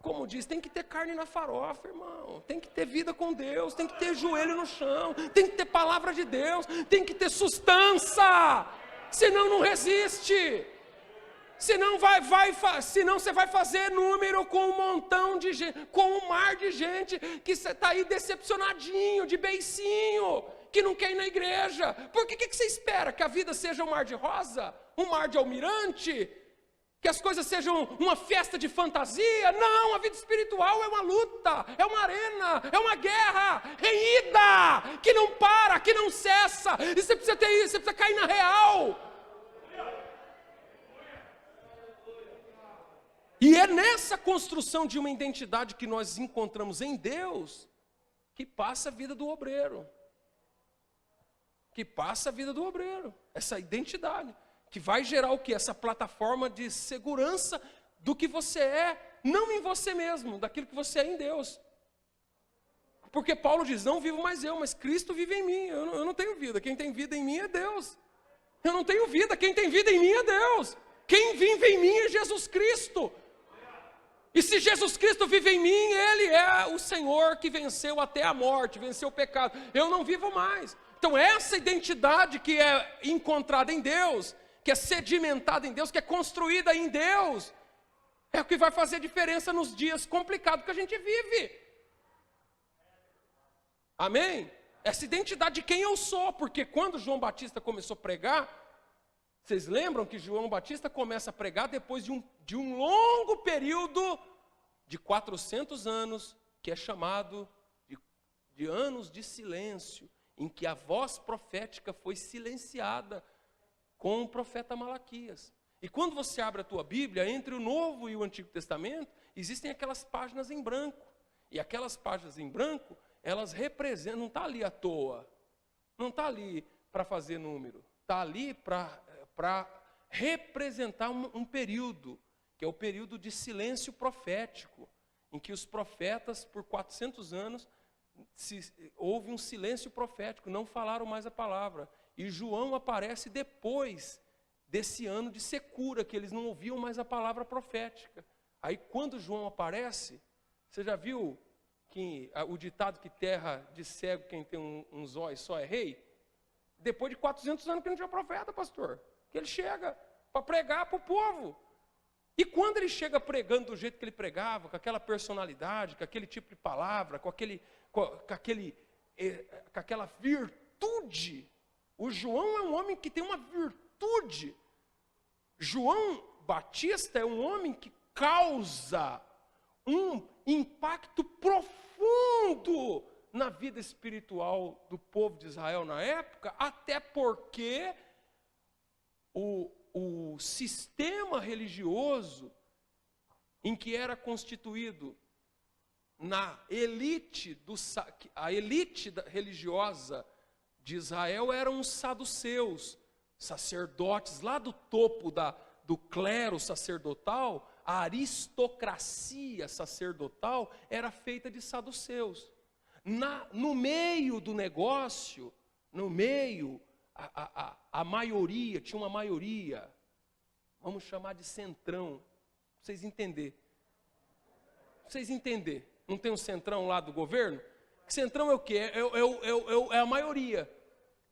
Como diz, tem que ter carne na farofa, irmão. Tem que ter vida com Deus, tem que ter joelho no chão, tem que ter palavra de Deus, tem que ter sustância. Senão não resiste. Senão você vai fazer número com um montão de gente, com um mar de gente que você está aí decepcionadinho, de beicinho, que não quer ir na igreja. Por que você espera? Que a vida seja um mar de rosa? Um mar de almirante? Que as coisas sejam uma festa de fantasia? Não, a vida espiritual é uma luta, é uma arena, é uma guerra renhida, que não para, que não cessa. E você precisa ter isso, você precisa cair na real. E é nessa construção de uma identidade que nós encontramos em Deus que passa a vida do obreiro. Que passa a vida do obreiro, essa identidade. Que vai gerar o quê? Essa plataforma de segurança do que você é, não em você mesmo, daquilo que você é em Deus. Porque Paulo diz, não vivo mais eu, mas Cristo vive em mim. Eu não tenho vida, quem tem vida em mim é Deus. Eu não tenho vida, quem tem vida em mim é Deus. Quem vive em mim é Jesus Cristo. E se Jesus Cristo vive em mim, Ele é o Senhor que venceu até a morte, venceu o pecado. Eu não vivo mais. Então essa identidade que é encontrada em Deus, que é sedimentada em Deus, que é construída em Deus, é o que vai fazer diferença nos dias complicados que a gente vive. Amém? Essa identidade de quem eu sou, porque quando João Batista começou a pregar, vocês lembram que João Batista começa a pregar depois de um longo período de 400 anos, que é chamado de anos de silêncio, em que a voz profética foi silenciada com o profeta Malaquias. E quando você abre a tua Bíblia, entre o Novo e o Antigo Testamento, existem aquelas páginas em branco. E aquelas páginas em branco, elas representam, não está ali à toa, não está ali para fazer número, está ali para representar um período, que é o período de silêncio profético, em que os profetas, por 400 anos, houve um silêncio profético, não falaram mais a palavra. E João aparece depois desse ano de secura, que eles não ouviam mais a palavra profética. Aí quando João aparece, você já viu que o ditado que terra de cego quem tem um zóio só é rei? Depois de 400 anos que não tinha profeta, pastor. Que ele chega para pregar para o povo. E quando ele chega pregando do jeito que ele pregava, com aquela personalidade, com aquele tipo de palavra, com aquela virtude. O João é um homem que tem uma virtude. João Batista é um homem que causa um impacto profundo na vida espiritual do povo de Israel na época, até porque o sistema religioso em que era constituído a elite religiosa de Israel eram os saduceus, sacerdotes lá do topo do clero sacerdotal. A aristocracia sacerdotal era feita de saduceus. No meio do negócio, a maioria, tinha uma maioria, vamos chamar de centrão, pra vocês entenderem. Não tem um centrão lá do governo? Centrão é o quê? É a maioria.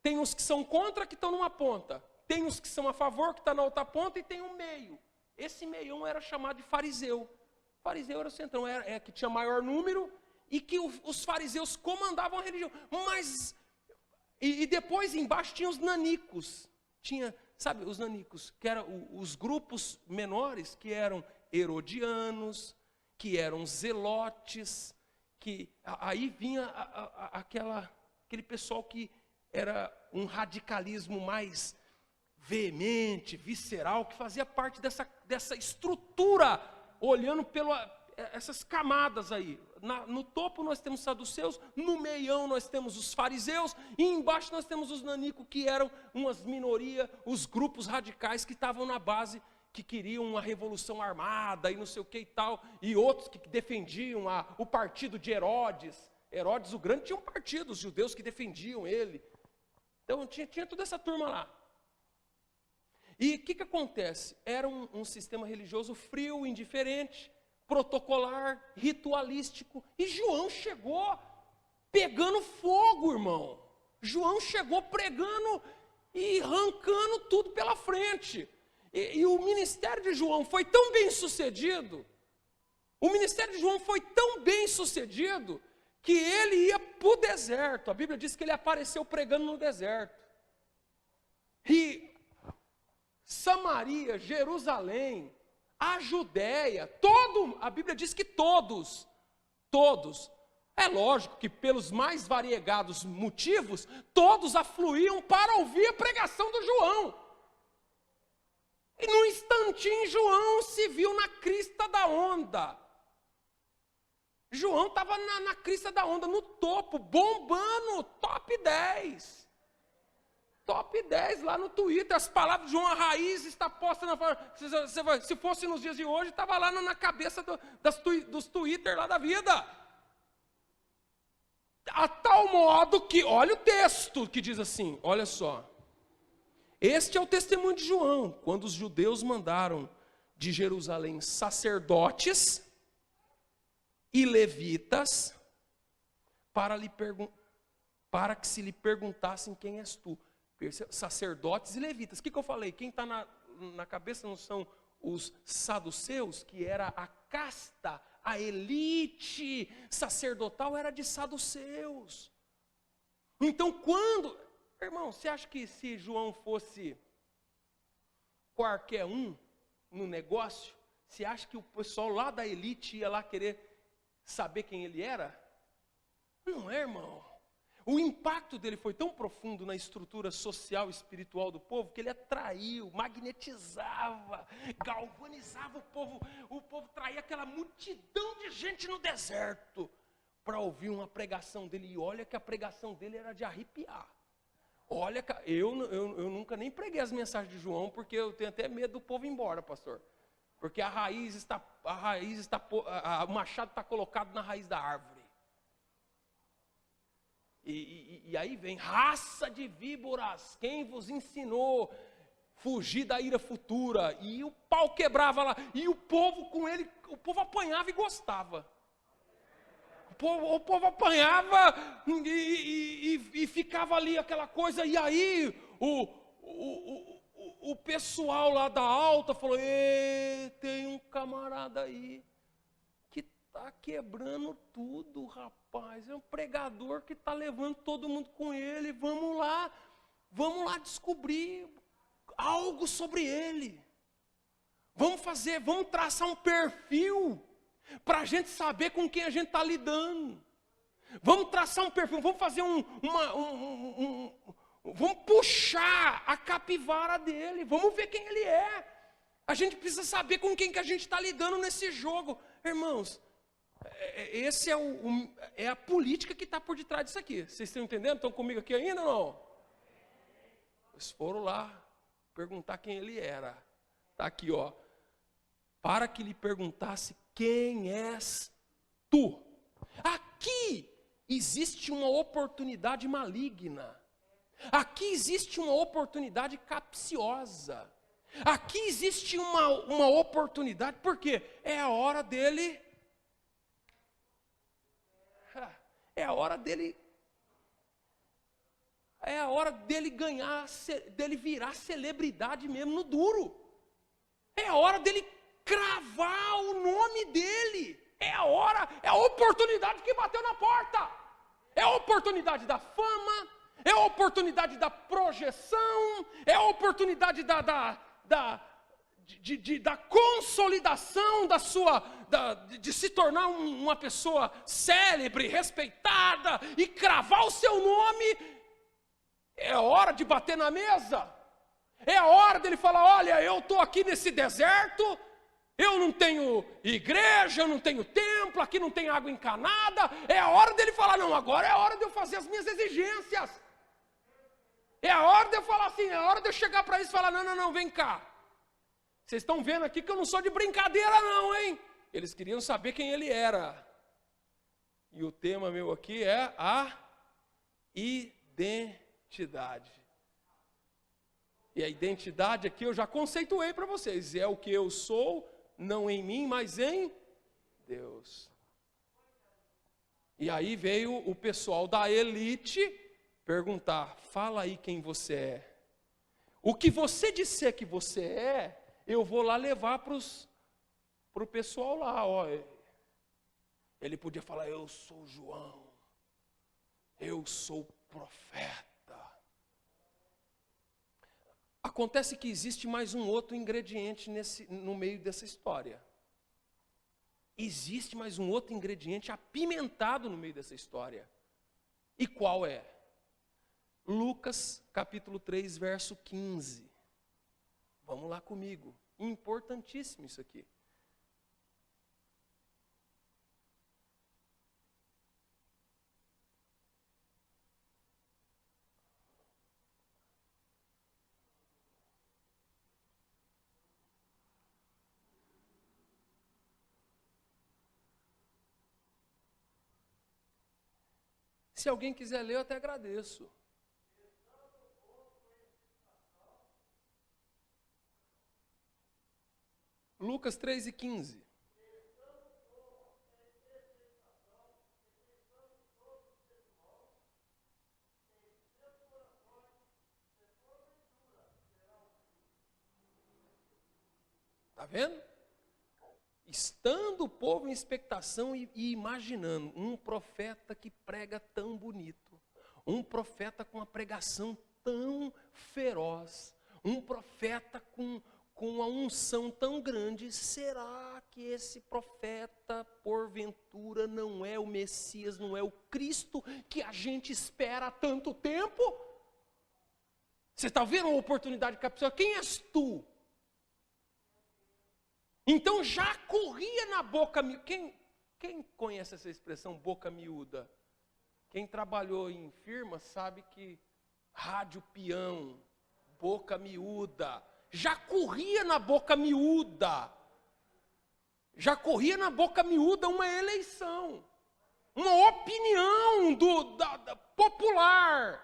Tem uns que são contra, que estão numa ponta. Tem uns que são a favor, que estão na outra ponta, e tem um meio. Esse meião era chamado de fariseu. O fariseu era o centrão, que tinha maior número, e que os fariseus comandavam a religião. Mas, e depois embaixo tinha os nanicos. Sabe, os nanicos, que eram os grupos menores, que eram herodianos, que eram zelotes, que aí vinha aquele pessoal que era um radicalismo mais veemente, visceral, que fazia parte dessa estrutura, olhando essas camadas aí. No topo nós temos saduceus, no meião nós temos os fariseus, e embaixo nós temos os nanicos, que eram umas minorias, os grupos radicais que estavam na base, que queriam uma revolução armada e não sei o que e tal, e outros que defendiam o partido de Herodes. Herodes o Grande tinha um partido, os judeus que defendiam ele. Então tinha toda essa turma lá. E o que acontece? Era um sistema religioso frio, indiferente, protocolar, ritualístico. E João chegou pegando fogo, irmão. João chegou pregando e arrancando tudo pela frente. E o ministério de João foi tão bem sucedido, que ele ia para o deserto. A Bíblia diz que ele apareceu pregando no deserto. E Samaria, Jerusalém, a Judéia, a Bíblia diz que todos, é lógico que pelos mais variegados motivos, todos afluíam para ouvir a pregação do João. E num instantinho João se viu na crista da onda. João estava na crista da onda, no topo, bombando, top 10. Top 10 lá no Twitter, as palavras de João, a raiz está posta na... Se fosse nos dias de hoje, estava lá na cabeça dos Twitter lá da vida. A tal modo que, olha o texto que diz assim, olha só. Este é o testemunho de João, quando os judeus mandaram de Jerusalém sacerdotes e levitas para que se lhe perguntassem quem és tu. Sacerdotes e levitas. O que eu falei? Quem está na cabeça não são os saduceus, que era a casta, a elite sacerdotal era de saduceus. Então irmão, você acha que se João fosse qualquer um no negócio, você acha que o pessoal lá da elite ia lá querer saber quem ele era? Não é, irmão. O impacto dele foi tão profundo na estrutura social e espiritual do povo, que ele atraiu, magnetizava, galvanizava o povo. O povo traía aquela multidão de gente no deserto para ouvir uma pregação dele. E olha que a pregação dele era de arrepiar. Olha, eu nunca nem preguei as mensagens de João, porque eu tenho até medo do povo ir embora, pastor. Porque o machado está colocado na raiz da árvore. E aí vem, raça de víboras, quem vos ensinou fugir da ira futura? E o pau quebrava lá, e o povo com ele, o povo apanhava e gostava. O povo apanhava e ficava ali aquela coisa, e aí o pessoal lá da alta falou, tem um camarada aí que está quebrando tudo, rapaz, é um pregador que está levando todo mundo com ele, vamos lá descobrir algo sobre ele, vamos traçar um perfil, para a gente saber com quem a gente está lidando. Vamos traçar um perfil, vamos fazer vamos puxar a capivara dele, vamos ver quem ele é. A gente precisa saber com quem que a gente está lidando nesse jogo. Irmãos, Esse é a política que está por detrás disso aqui. Vocês estão entendendo? Estão comigo aqui ainda ou não? Eles foram lá perguntar quem ele era. Está aqui, ó. Para que lhe perguntasse: quem és tu? Aqui existe uma oportunidade maligna. Aqui existe uma oportunidade capciosa. Aqui existe uma oportunidade, porque é a hora dele. É a hora dele ganhar, dele virar celebridade mesmo no duro. É a hora dele cravar o nome dele. É a oportunidade que bateu na porta. É a oportunidade da fama, é a oportunidade da projeção, é a oportunidade da consolidação de se tornar uma pessoa célebre, respeitada e cravar o seu nome. É a hora de bater na mesa. É a hora dele falar: olha, eu estou aqui nesse deserto, eu não tenho igreja, eu não tenho templo, aqui não tem água encanada. É a hora dele falar: não, agora é a hora de eu fazer as minhas exigências. É a hora de eu falar assim, é a hora de eu chegar para eles e falar: não, vem cá. Vocês estão vendo aqui que eu não sou de brincadeira não, hein? Eles queriam saber quem ele era. E o tema meu aqui é a identidade. E a identidade aqui eu já conceituei para vocês. É o que eu sou, não em mim, mas em Deus. E aí veio o pessoal da elite perguntar: fala aí quem você é. O que você disser que você é, eu vou lá levar para o pessoal lá. Ó. Ele podia falar: eu sou João, eu sou profeta. Acontece que existe mais um outro ingrediente no meio dessa história. Existe mais um outro ingrediente apimentado no meio dessa história. E qual é? Lucas capítulo 3, verso 15. Vamos lá comigo. Importantíssimo isso aqui. Se alguém quiser ler, eu até agradeço. Lucas 3 e 15. Está vendo? Estando o povo em expectação e imaginando um profeta que prega tão bonito, um profeta com uma pregação tão feroz, um profeta com a unção tão grande, será que esse profeta, porventura, não é o Messias, não é o Cristo que a gente espera há tanto tempo? Você está vendo uma oportunidade capciosa? Quem és tu? Então já corria na boca miúda. Quem conhece essa expressão, boca miúda? Quem trabalhou em firma sabe que rádio peão, boca miúda. Já corria na boca miúda. Já corria na boca miúda uma eleição. Uma opinião popular.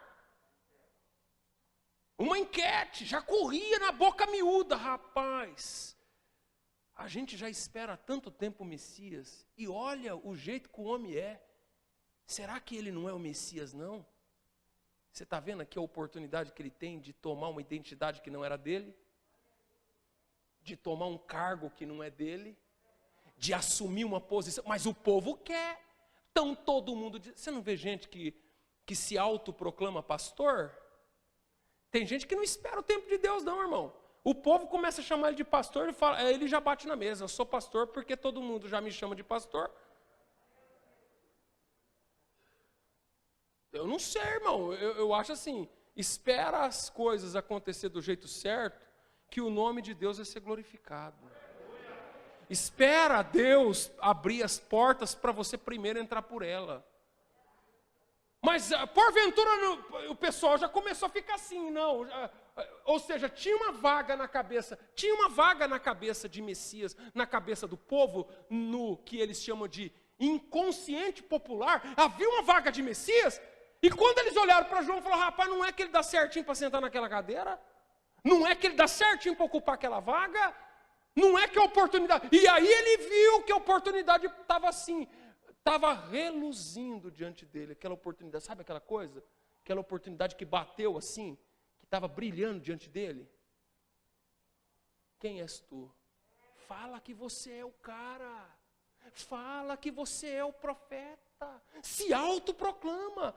Uma enquete. Já corria na boca miúda, rapaz. A gente já espera há tanto tempo o Messias, e olha o jeito que o homem é. Será que ele não é o Messias, não? Você está vendo aqui a oportunidade que ele tem de tomar uma identidade que não era dele? De tomar um cargo que não é dele? De assumir uma posição? Mas o povo quer. Então todo mundo diz. Você não vê gente que se autoproclama pastor? Tem gente que não espera o tempo de Deus não, irmão. O povo começa a chamar ele de pastor e fala, ele já bate na mesa: eu sou pastor porque todo mundo já me chama de pastor. Eu não sei, irmão, eu acho assim, espera as coisas acontecer do jeito certo, que o nome de Deus vai ser glorificado. Espera Deus abrir as portas para você primeiro entrar por ela. Mas, porventura, o pessoal já começou a ficar assim, não. Ou seja, tinha uma vaga na cabeça de Messias, na cabeça do povo, no que eles chamam de inconsciente popular. Havia uma vaga de Messias, e quando eles olharam para João, falaram, rapaz, não é que ele dá certinho para sentar naquela cadeira? Não é que ele dá certinho para ocupar aquela vaga? Não é que a oportunidade... E aí ele viu que a oportunidade estava assim... Estava reluzindo diante dele, aquela oportunidade, sabe aquela coisa? Aquela oportunidade que bateu assim, que estava brilhando diante dele. Quem és tu? Fala que você é o cara. Fala que você é o profeta. Se autoproclama.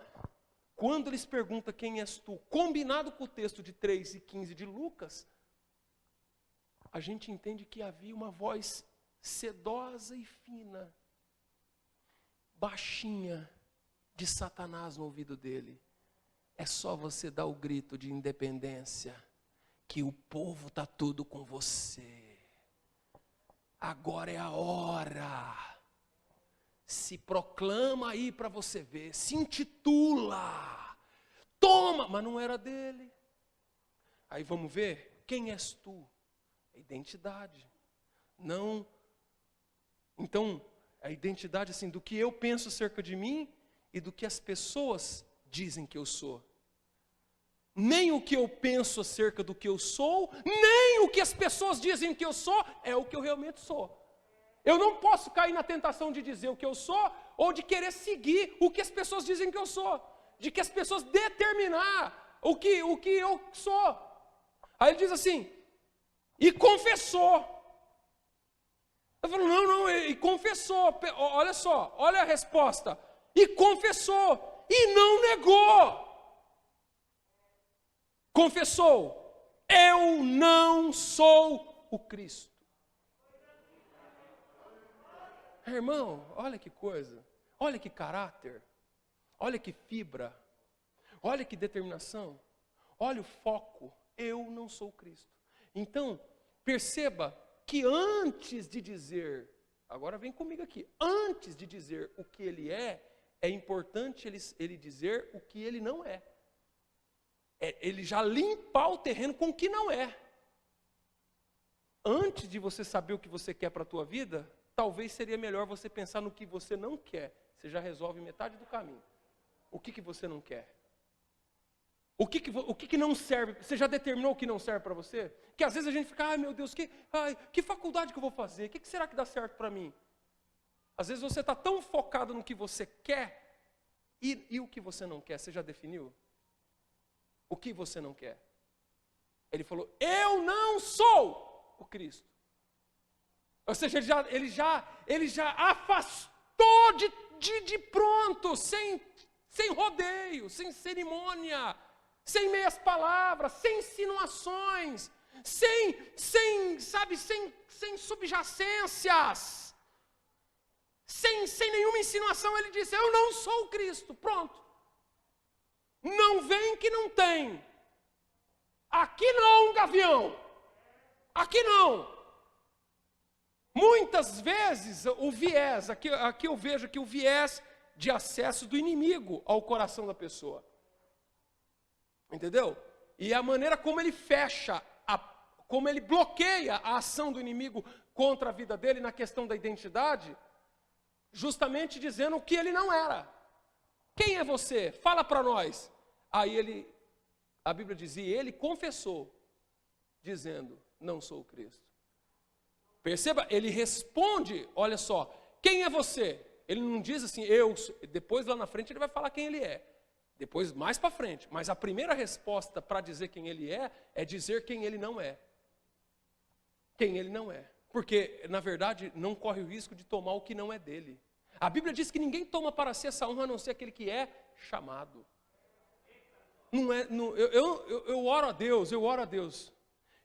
Quando eles perguntam quem és tu, combinado com o texto de 3:15 de Lucas, a gente entende que havia uma voz sedosa e fina, baixinha, de Satanás no ouvido dele. É só você dar o grito de independência, que o povo está tudo com você. Agora é a hora. Se proclama aí para você ver, se intitula, toma, mas não era dele. Aí vamos ver, quem és tu? A identidade. Não, então, a identidade assim, do que eu penso acerca de mim e do que as pessoas dizem que eu sou. Nem o que eu penso acerca do que eu sou, nem o que as pessoas dizem que eu sou, é o que eu realmente sou. Eu não posso cair na tentação de dizer o que eu sou, ou de querer seguir o que as pessoas dizem que eu sou. De que as pessoas determinar o que eu sou. Aí ele diz assim, e confessou. Eu falo, não, e confessou, olha só, olha a resposta, e confessou, e não negou. Confessou, eu não sou o Cristo. Irmão, olha que coisa, olha que caráter, olha que fibra, olha que determinação, olha o foco, eu não sou o Cristo. Então, perceba que antes de dizer, agora vem comigo aqui, antes de dizer o que ele é importante ele dizer o que ele não é. Ele já limpar o terreno com o que não é. Antes de você saber o que você quer para a tua vida, talvez seria melhor você pensar no que você não quer. Você já resolve metade do caminho. O que você não quer? O que não serve? Você já determinou o que não serve para você? Que às vezes a gente fica, ai meu Deus, que faculdade que eu vou fazer? O que será que dá certo para mim? Às vezes você está tão focado no que você quer, e o que você não quer, você já definiu? O que você não quer? Ele falou, eu não sou o Cristo. Ou seja, ele já afastou de pronto, sem rodeio, sem cerimônia, sem meias palavras, sem insinuações, sem subjacências, sem nenhuma insinuação. Ele disse, eu não sou o Cristo, pronto. Não vem que não tem. Aqui não, gavião. Aqui não. Muitas vezes o viés, aqui eu vejo que o viés de acesso do inimigo ao coração da pessoa. Entendeu? E a maneira como ele fecha, como ele bloqueia a ação do inimigo contra a vida dele na questão da identidade, justamente dizendo o que ele não era. Quem é você? Fala para nós. Aí a Bíblia dizia, ele confessou, dizendo, não sou o Cristo. Perceba, ele responde, olha só, quem é você? Ele não diz assim, eu sou. Depois lá na frente ele vai falar quem ele é. Depois mais para frente. Mas a primeira resposta para dizer quem ele é dizer quem ele não é. Quem ele não é. Porque, na verdade, não corre o risco de tomar o que não é dele. A Bíblia diz que ninguém toma para si essa honra a não ser aquele que é chamado. Eu oro a Deus,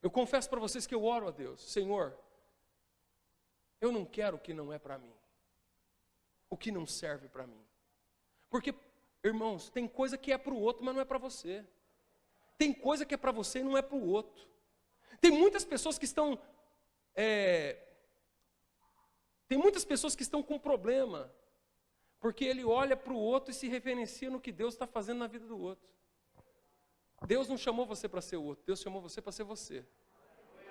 Eu confesso para vocês que eu oro a Deus. Senhor, eu não quero o que não é para mim. O que não serve para mim. Porque, irmãos, tem coisa que é para o outro, mas não é para você. Tem coisa que é para você e não é para o outro. Tem muitas pessoas que estão Tem muitas pessoas que estão com problema, porque ele olha para o outro e se referencia no que Deus está fazendo na vida do outro. Deus não chamou você para ser o outro, Deus chamou você para ser você.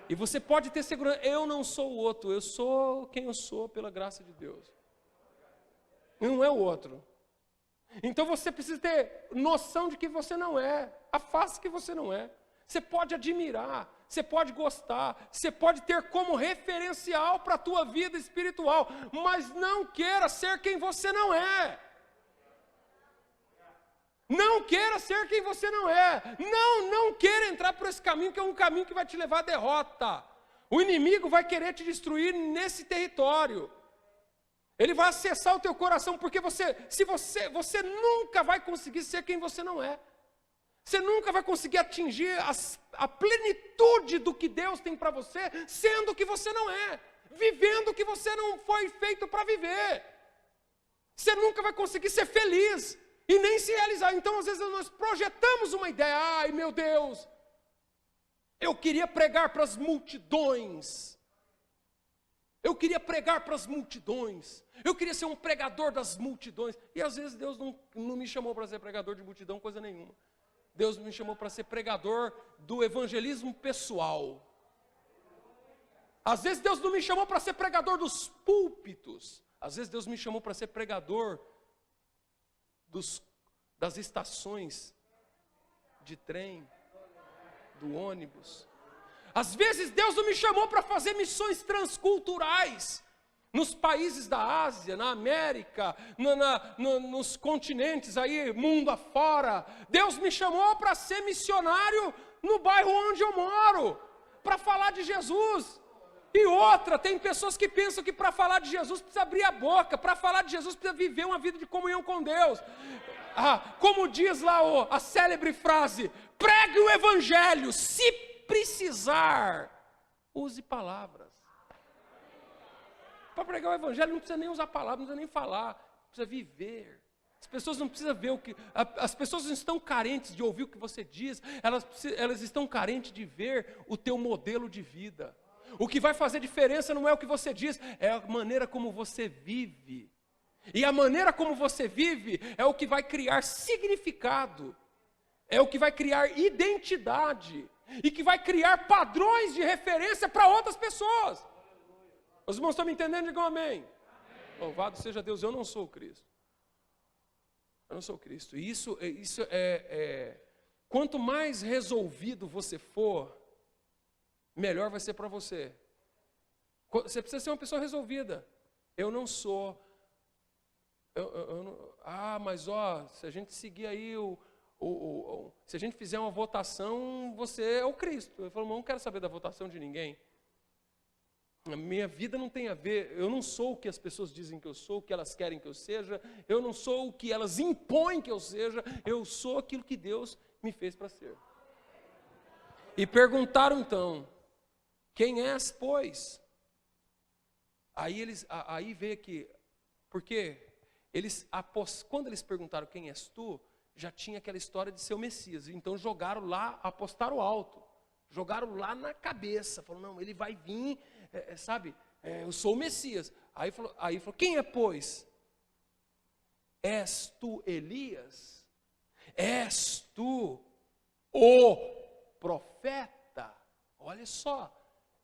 E você pode ter segurança, eu não sou o outro, eu sou quem eu sou pela graça de Deus. Não é o outro. Então você precisa ter noção de que você não é, a face que você não é. Você pode admirar, você pode gostar, você pode ter como referencial para a tua vida espiritual, mas não queira ser quem você não é. Não queira ser quem você não é. Não queira entrar por esse caminho, que é um caminho que vai te levar à derrota. O inimigo vai querer te destruir nesse território. Ele vai acessar o teu coração, porque você nunca vai conseguir ser quem você não é. Você nunca vai conseguir atingir a plenitude do que Deus tem para você, sendo o que você não é, vivendo o que você não foi feito para viver. Você nunca vai conseguir ser feliz e nem se realizar. Então, às vezes, nós projetamos uma ideia. Ai, meu Deus, eu queria pregar para as multidões. Eu queria pregar para as multidões. Eu queria ser um pregador das multidões. E às vezes Deus não me chamou para ser pregador de multidão, coisa nenhuma. Deus me chamou para ser pregador do evangelismo pessoal. Às vezes Deus não me chamou para ser pregador dos púlpitos. Às vezes Deus me chamou para ser pregador das estações de trem, do ônibus. Às vezes Deus não me chamou para fazer missões transculturais nos países da Ásia, na América, nos continentes aí, mundo afora. Deus me chamou para ser missionário no bairro onde eu moro, para falar de Jesus. E outra, tem pessoas que pensam que para falar de Jesus precisa abrir a boca, para falar de Jesus precisa viver uma vida de comunhão com Deus. Como diz lá a célebre frase, pregue o evangelho, se precisar, use palavras. Para pregar o evangelho não precisa nem usar palavras, não precisa nem falar, precisa viver. As pessoas não precisam ver as pessoas não estão carentes de ouvir o que você diz, elas estão carentes de ver o teu modelo de vida. O que vai fazer diferença não é o que você diz, é a maneira como você vive. E a maneira como você vive é o que vai criar significado, é o que vai criar identidade, e que vai criar padrões de referência para outras pessoas. Os irmãos estão me entendendo? Digam amém. Louvado seja Deus, eu não sou o Cristo. Eu não sou o Cristo. E isso quanto mais resolvido você for, melhor vai ser para você. Você precisa ser uma pessoa resolvida. Eu não sou. Mas se a gente seguir aí se a gente fizer uma votação, você é o Cristo. Eu falo, não quero saber da votação de ninguém. A minha vida não tem a ver, eu não sou o que as pessoas dizem que eu sou, o que elas querem que eu seja, eu não sou o que elas impõem que eu seja, eu sou aquilo que Deus me fez para ser. E perguntaram então, quem és, pois? Aí veio aqui, porque quando eles perguntaram quem és tu, já tinha aquela história de ser o Messias, então jogaram lá, apostaram alto, jogaram lá na cabeça, falaram, não, ele vai vir, eu sou o Messias. Aí falou, quem é, pois? És tu Elias? És tu o profeta? Olha só,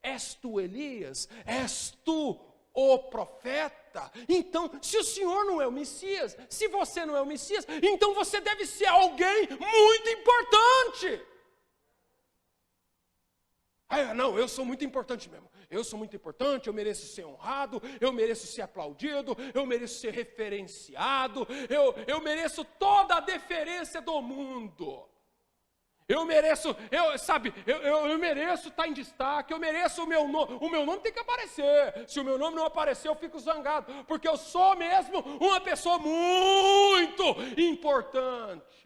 és tu Elias? És tu o profeta? Então, se o Senhor não é o Messias, se você não é o Messias, então você deve ser alguém muito importante. Não, eu sou muito importante mesmo. Eu sou muito importante, eu mereço ser honrado, eu mereço ser aplaudido, eu mereço ser referenciado, eu mereço toda a deferência do mundo. Eu mereço estar em destaque, eu mereço o meu nome tem que aparecer. Se o meu nome não aparecer, eu fico zangado, porque eu sou mesmo uma pessoa muito importante.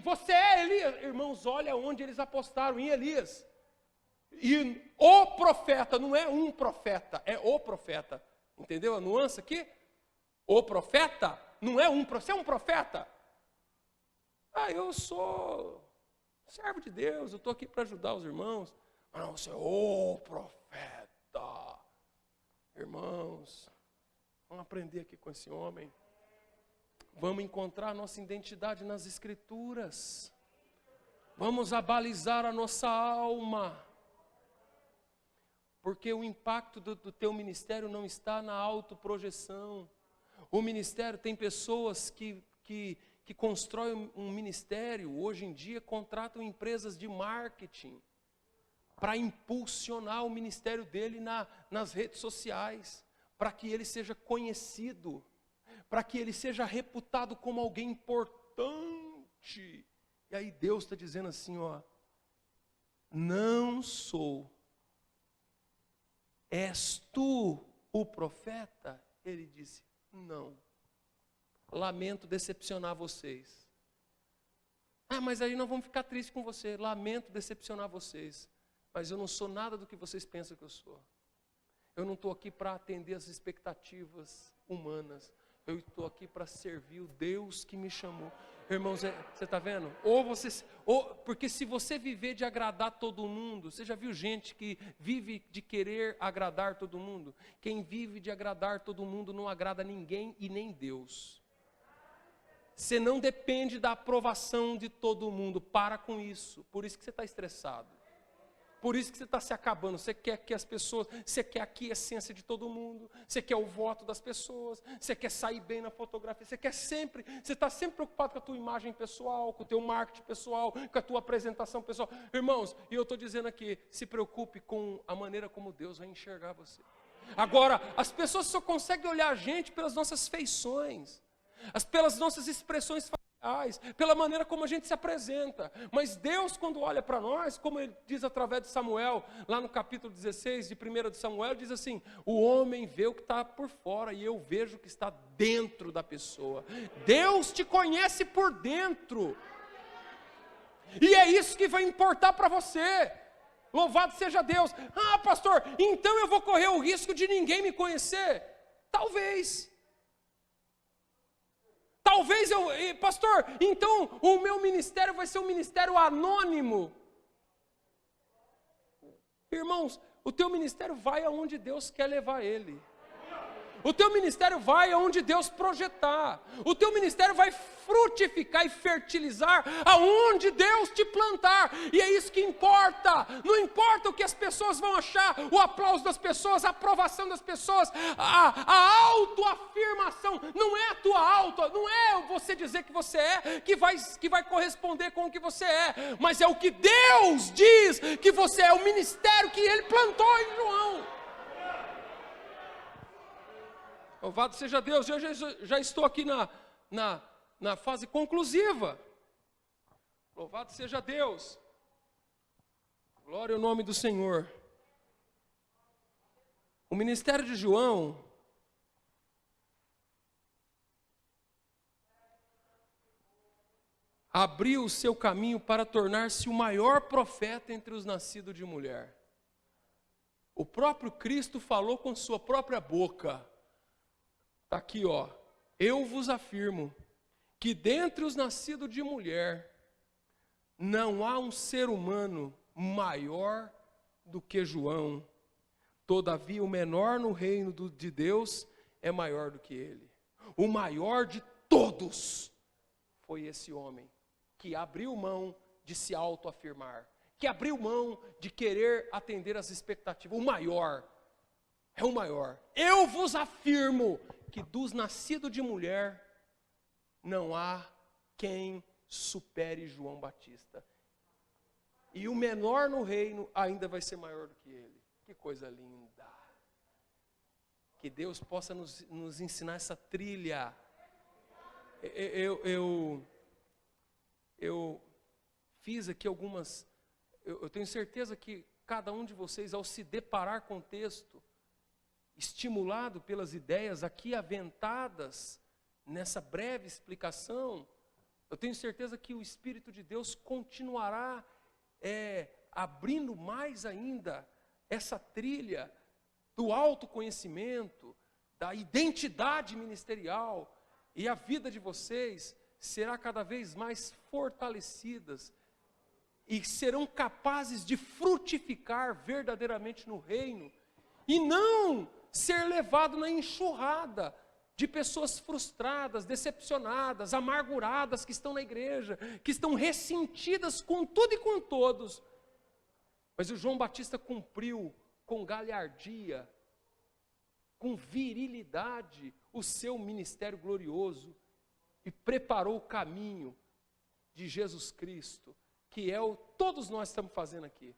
Você é Elias. Irmãos, olha onde eles apostaram, em Elias. E o profeta, não é um profeta, é o profeta. Entendeu a nuance aqui? O profeta não é um profeta. Você é um profeta? Eu sou servo de Deus, eu estou aqui para ajudar os irmãos. Mas não, você é o profeta. Irmãos, vamos aprender aqui com esse homem. Vamos encontrar a nossa identidade nas Escrituras. Vamos abalizar a nossa alma. Porque o impacto do teu ministério não está na autoprojeção. O ministério tem pessoas que constroem um ministério, hoje em dia contratam empresas de marketing para impulsionar o ministério dele nas redes sociais, para que ele seja conhecido, para que ele seja reputado como alguém importante. E aí Deus está dizendo assim, ó, não sou. És tu o profeta? Ele disse, não. Lamento decepcionar vocês. Ah, mas aí nós vamos ficar tristes com você. Lamento decepcionar vocês. Mas eu não sou nada do que vocês pensam que eu sou. Eu não estou aqui para atender as expectativas humanas. Eu estou aqui para servir o Deus que me chamou. Irmãos, você está vendo? Porque se você viver de agradar todo mundo, você já viu gente que vive de querer agradar todo mundo? Quem vive de agradar todo mundo não agrada ninguém e nem Deus. Você não depende da aprovação de todo mundo, para com isso. Por isso que você está estressado. Por isso que você está se acabando. Você quer que as pessoas, você quer a quiescência de todo mundo, você quer o voto das pessoas, você quer sair bem na fotografia, você está sempre preocupado com a tua imagem pessoal, com o teu marketing pessoal, com a tua apresentação pessoal. Irmãos, e eu estou dizendo aqui, se preocupe com a maneira como Deus vai enxergar você. Agora, as pessoas só conseguem olhar a gente pelas nossas feições, pelas nossas expressões faciais, pela maneira como a gente se apresenta. Mas Deus, quando olha para nós, como Ele diz através de Samuel, lá no capítulo 16 de 1 de Samuel, diz assim, o homem vê o que está por fora e eu vejo o que está dentro da pessoa. Deus te conhece por dentro. E é isso que vai importar para você. Louvado seja Deus. Ah, pastor, então eu vou correr o risco de ninguém me conhecer? Talvez pastor, então o meu ministério vai ser um ministério anônimo. Irmãos, o teu ministério vai aonde Deus quer levar ele. O teu ministério vai aonde Deus projetar. O teu ministério vai frutificar e fertilizar aonde Deus te plantar. E é isso que importa. Não importa o que as pessoas vão achar, o aplauso das pessoas, a aprovação das pessoas, a autoafirmação. Não é a tua não é você dizer que você é, que vai corresponder com o que você é. Mas é o que Deus diz que você é, o ministério que Ele plantou em João. Louvado seja Deus, eu já estou aqui na fase conclusiva. Louvado seja Deus. Glória ao nome do Senhor. O ministério de João abriu o seu caminho para tornar-se o maior profeta entre os nascidos de mulher. O próprio Cristo falou com sua própria boca. Está aqui, ó. Eu vos afirmo que dentre os nascidos de mulher não há um ser humano maior do que João. Todavia, o menor no reino de Deus é maior do que ele. O maior de todos foi esse homem que abriu mão de se autoafirmar, que abriu mão de querer atender às expectativas. O maior é o maior. Eu vos afirmo que dos nascidos de mulher não há quem supere João Batista. E o menor no reino ainda vai ser maior do que ele. Que coisa linda. Que Deus possa nos ensinar essa trilha. Eu fiz aqui algumas... Eu tenho certeza que cada um de vocês, ao se deparar com o texto, estimulado pelas ideias aqui aventadas nessa breve explicação, eu tenho certeza que o Espírito de Deus continuará abrindo mais ainda essa trilha do autoconhecimento, da identidade ministerial, e a vida de vocês será cada vez mais fortalecidas e serão capazes de frutificar verdadeiramente no reino, e não ser levado na enxurrada de pessoas frustradas, decepcionadas, amarguradas que estão na igreja, que estão ressentidas com tudo e com todos. Mas o João Batista cumpriu com galhardia, com virilidade, o seu ministério glorioso e preparou o caminho de Jesus Cristo, que é o que todos nós estamos fazendo aqui.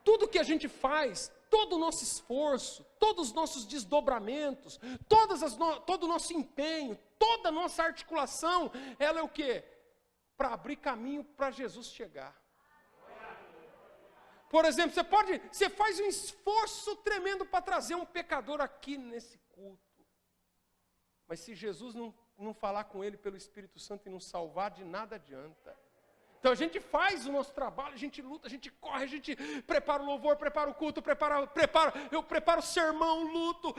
Tudo que a gente faz, todo o nosso esforço, todos os nossos desdobramentos, todo o nosso empenho, toda a nossa articulação, ela é o quê? Para abrir caminho para Jesus chegar. Por exemplo, você faz um esforço tremendo para trazer um pecador aqui nesse culto. Mas se Jesus não falar com ele pelo Espírito Santo e não salvar, de nada adianta. Então a gente faz o nosso trabalho, a gente luta, a gente corre, a gente prepara o louvor, prepara o culto, eu preparo o sermão, luto,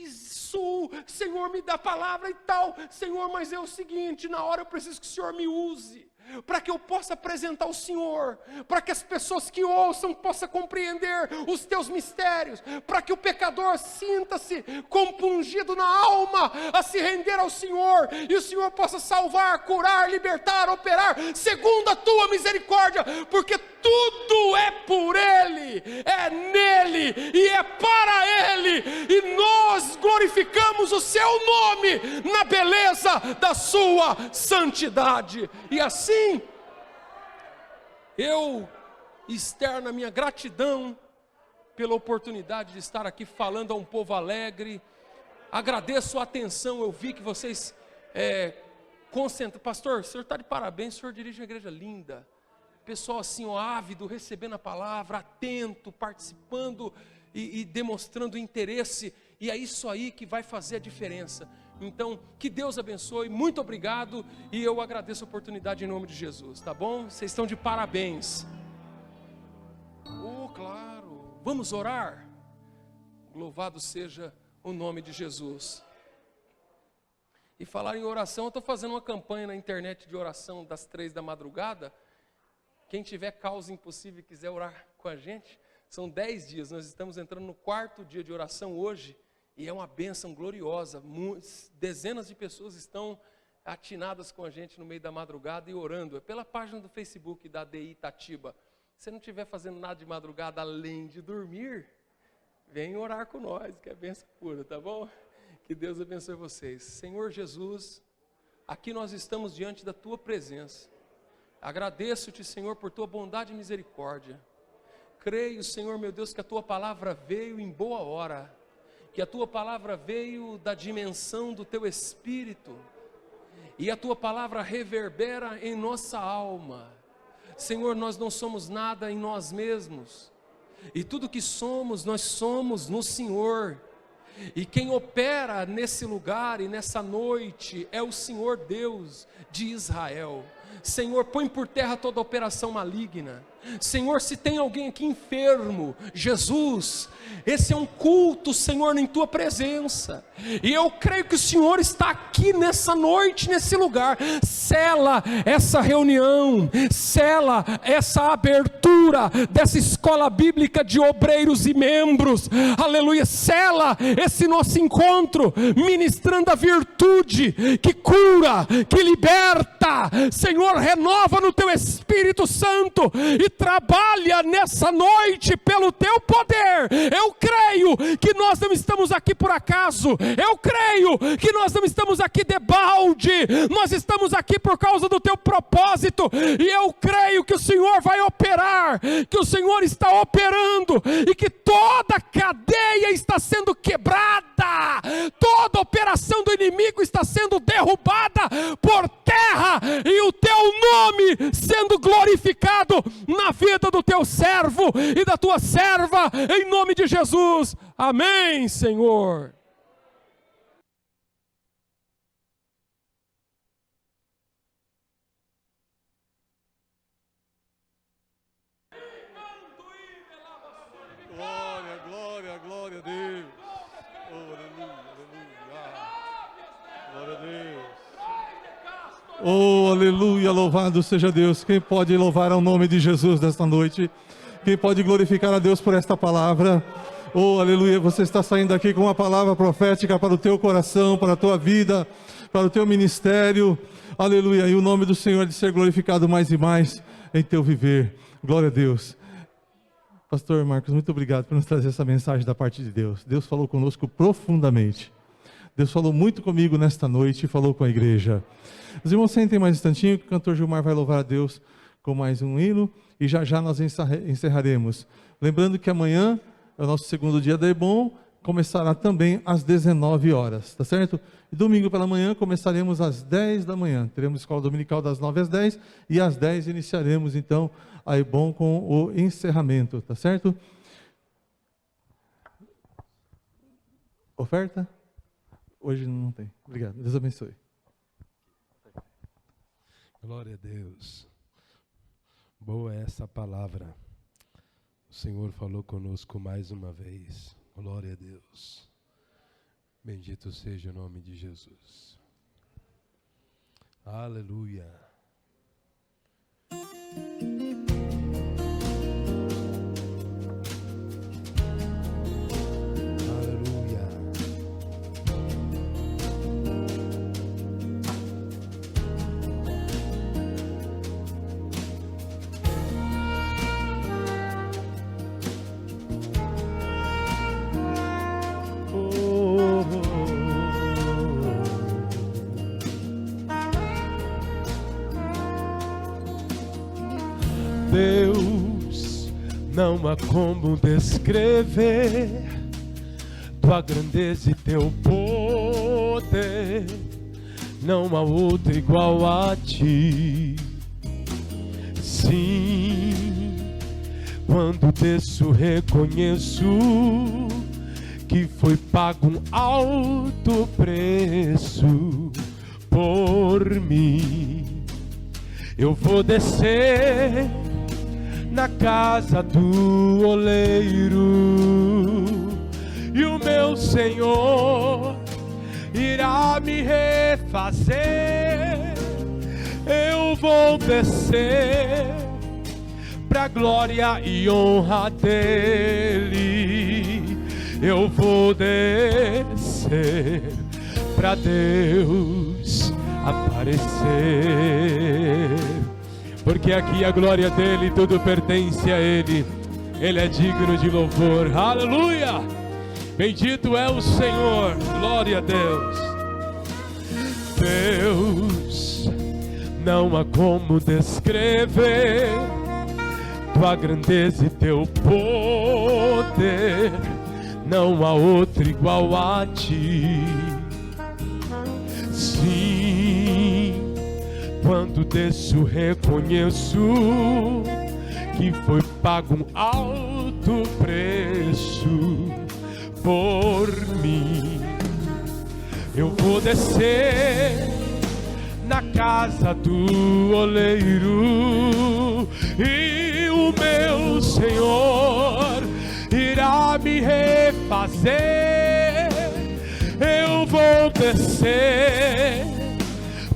suo, Senhor me dá palavra e tal. Senhor, mas é o seguinte, na hora eu preciso que o Senhor me use, para que eu possa apresentar o Senhor, para que as pessoas que ouçam possam compreender os teus mistérios, para que o pecador sinta-se compungido na alma a se render ao Senhor, e o Senhor possa salvar, curar, libertar, operar, segundo a tua misericórdia, porque tudo é por Ele, é nele e é para Ele, e nós glorificamos o seu nome na beleza da sua santidade. E assim, eu externo a minha gratidão pela oportunidade de estar aqui falando a um povo alegre. Agradeço a atenção, eu vi que vocês concentram. Pastor, o senhor está de parabéns, o senhor dirige uma igreja linda. Pessoal assim, ávido, recebendo a palavra, atento, participando e demonstrando interesse. E é isso aí que vai fazer a diferença. Então, que Deus abençoe, muito obrigado. E eu agradeço a oportunidade em nome de Jesus, tá bom? Vocês estão de parabéns. Oh, claro. Vamos orar? Louvado seja o nome de Jesus. E falar em oração, eu estou fazendo uma campanha na internet de oração das 3 da madrugada. Quem tiver causa impossível e quiser orar com a gente, são 10 dias, nós estamos entrando no 4º dia de oração hoje, e é uma bênção gloriosa. Dezenas de pessoas estão atinadas com a gente no meio da madrugada e orando. É pela página do Facebook da ADI Itatiba. Se você não estiver fazendo nada de madrugada além de dormir, vem orar com nós, que é bênção pura, tá bom? Que Deus abençoe vocês. Senhor Jesus, aqui nós estamos diante da tua presença. Agradeço-te, Senhor, por tua bondade e misericórdia. Creio, Senhor, meu Deus, que a tua palavra veio em boa hora, que a tua palavra veio da dimensão do teu Espírito, e a tua palavra reverbera em nossa alma. Senhor, nós não somos nada em nós mesmos, e tudo que somos, nós somos no Senhor. E quem opera nesse lugar e nessa noite é o Senhor Deus de Israel. Senhor, põe por terra toda operação maligna. Senhor, se tem alguém aqui enfermo, Jesus, esse é um culto, Senhor, em tua presença, e eu creio que o Senhor está aqui nessa noite, nesse lugar. Sela essa reunião, sela essa abertura dessa escola bíblica de obreiros e membros, aleluia. Sela esse nosso encontro, ministrando a virtude que cura, que liberta. Senhor, renova no teu Espírito Santo e trabalha nessa noite pelo teu poder. Eu creio que nós não estamos aqui por acaso, eu creio que nós não estamos aqui debalde, nós estamos aqui por causa do teu propósito, e eu creio que o Senhor vai operar, que o Senhor está operando, e que toda cadeia está sendo quebrada, toda operação do inimigo está sendo derrubada por terra, e o teu nome sendo glorificado na vida do teu servo e da tua serva, em nome de Jesus. Amém, Senhor. Glória, glória, glória a Deus. Oh, aleluia, aleluia. Glória a Deus. Oh, aleluia, louvado seja Deus. Quem pode louvar ao nome de Jesus nesta noite? Quem pode glorificar a Deus por esta palavra? Oh, aleluia, você está saindo aqui com uma palavra profética para o teu coração, para a tua vida, para o teu ministério. Aleluia, e o nome do Senhor é de ser glorificado mais e mais em teu viver. Glória a Deus. Pastor Marcos, muito obrigado por nos trazer essa mensagem da parte de Deus. Deus falou conosco profundamente. Deus falou muito comigo nesta noite e falou com a igreja. Os irmãos, sentem mais um instantinho, que o cantor Gilmar vai louvar a Deus com mais um hino e já já nós encerraremos. Lembrando que amanhã é o nosso segundo dia da EBON, começará também às 19 horas, tá certo? E domingo pela manhã começaremos às 10 da manhã, teremos escola dominical das 9 às 10 e às 10 iniciaremos então a EBON com o encerramento, tá certo? Oferta? Hoje não tem. Obrigado, Deus abençoe. Glória a Deus. Boa é essa palavra. O Senhor falou conosco mais uma vez. Glória a Deus. Bendito seja o nome de Jesus. Aleluia. Deus, não há como descrever tua grandeza e teu poder, não há outro igual a ti. Sim, quando desço reconheço que foi pago um alto preço por mim. Eu vou descer na casa do oleiro e o meu Senhor irá me refazer. Eu vou descer pra glória e honra dele. Eu vou descer pra Deus aparecer, porque aqui a glória dele, tudo pertence a ele. Ele é digno de louvor. Aleluia! Bendito é o Senhor. Glória a Deus. Deus, não há como descrever tua grandeza e teu poder, não há outro igual a ti. Sim, quando desço reconheço que foi pago um alto preço por mim. Eu vou descer na casa do oleiro e o meu Senhor irá me refazer. Eu vou descer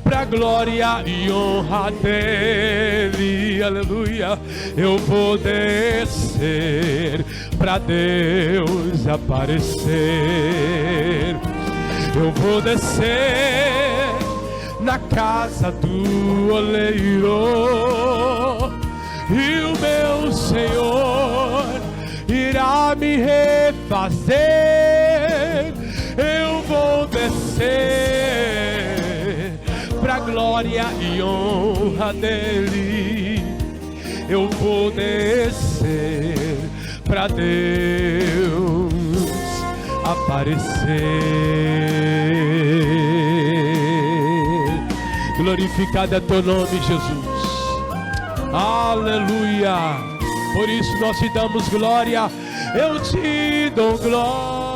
pra glória e honra dele. Aleluia. Eu vou descer pra Deus aparecer. Eu vou descer na casa do oleiro e o meu Senhor irá me refazer. Eu vou descer pra glória e honra dele. Eu vou descer pra Deus aparecer. Glorificado é teu nome, Jesus. Aleluia. Por isso nós te damos glória. Eu te dou glória.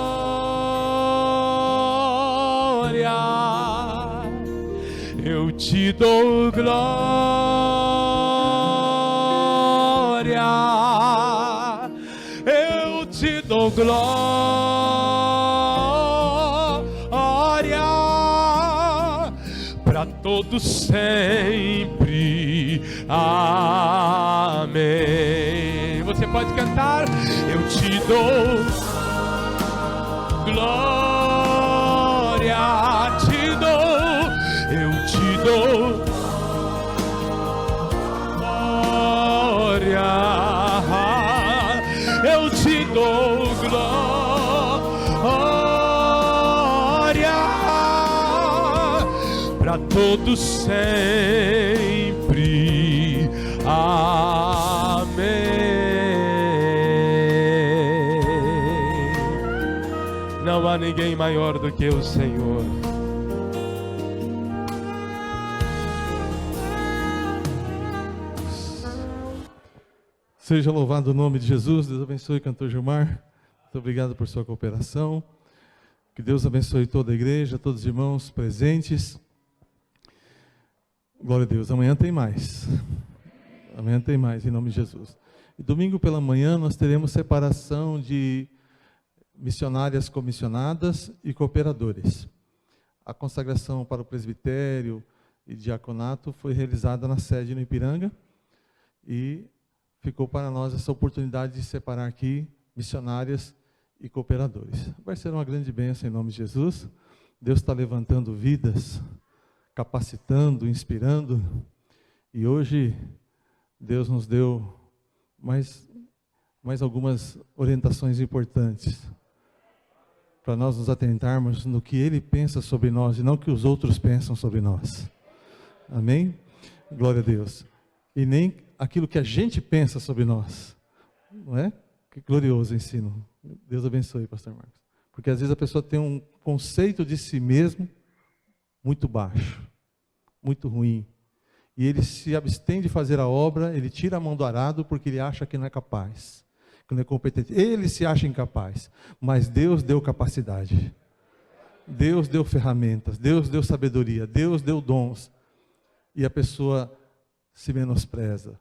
Eu te dou glória. Eu te dou glória. Pra todos sempre. Amém. Você pode cantar. Eu te dou glória, te dou, eu te dou glória, eu te dou glória para todos sempre. Amém. Não há ninguém maior do que o Senhor. Seja louvado o nome de Jesus. Deus abençoe, cantor Gilmar. Muito obrigado por sua cooperação. Que Deus abençoe toda a igreja, todos os irmãos presentes. Glória a Deus. Amanhã tem mais. Amanhã tem mais, em nome de Jesus. E domingo pela manhã nós teremos separação de missionárias comissionadas e cooperadores. A consagração para o presbitério e diaconato foi realizada na sede no Ipiranga e ficou para nós essa oportunidade de separar aqui missionárias e cooperadores. Vai ser uma grande bênção em nome de Jesus. Deus está levantando vidas, capacitando, inspirando, e hoje Deus nos deu mais algumas orientações importantes para nós nos atentarmos no que Ele pensa sobre nós e não o que os outros pensam sobre nós. Amém? Glória a Deus. E nem aquilo que a gente pensa sobre nós. Não é? Que glorioso ensino. Deus abençoe, pastor Marcos. Porque às vezes a pessoa tem um conceito de si mesmo muito baixo, muito ruim. E ele se abstém de fazer a obra, ele tira a mão do arado porque ele acha que não é capaz, que não é competente. Ele se acha incapaz, mas Deus deu capacidade. Deus deu ferramentas, Deus deu sabedoria, Deus deu dons. E a pessoa se menospreza.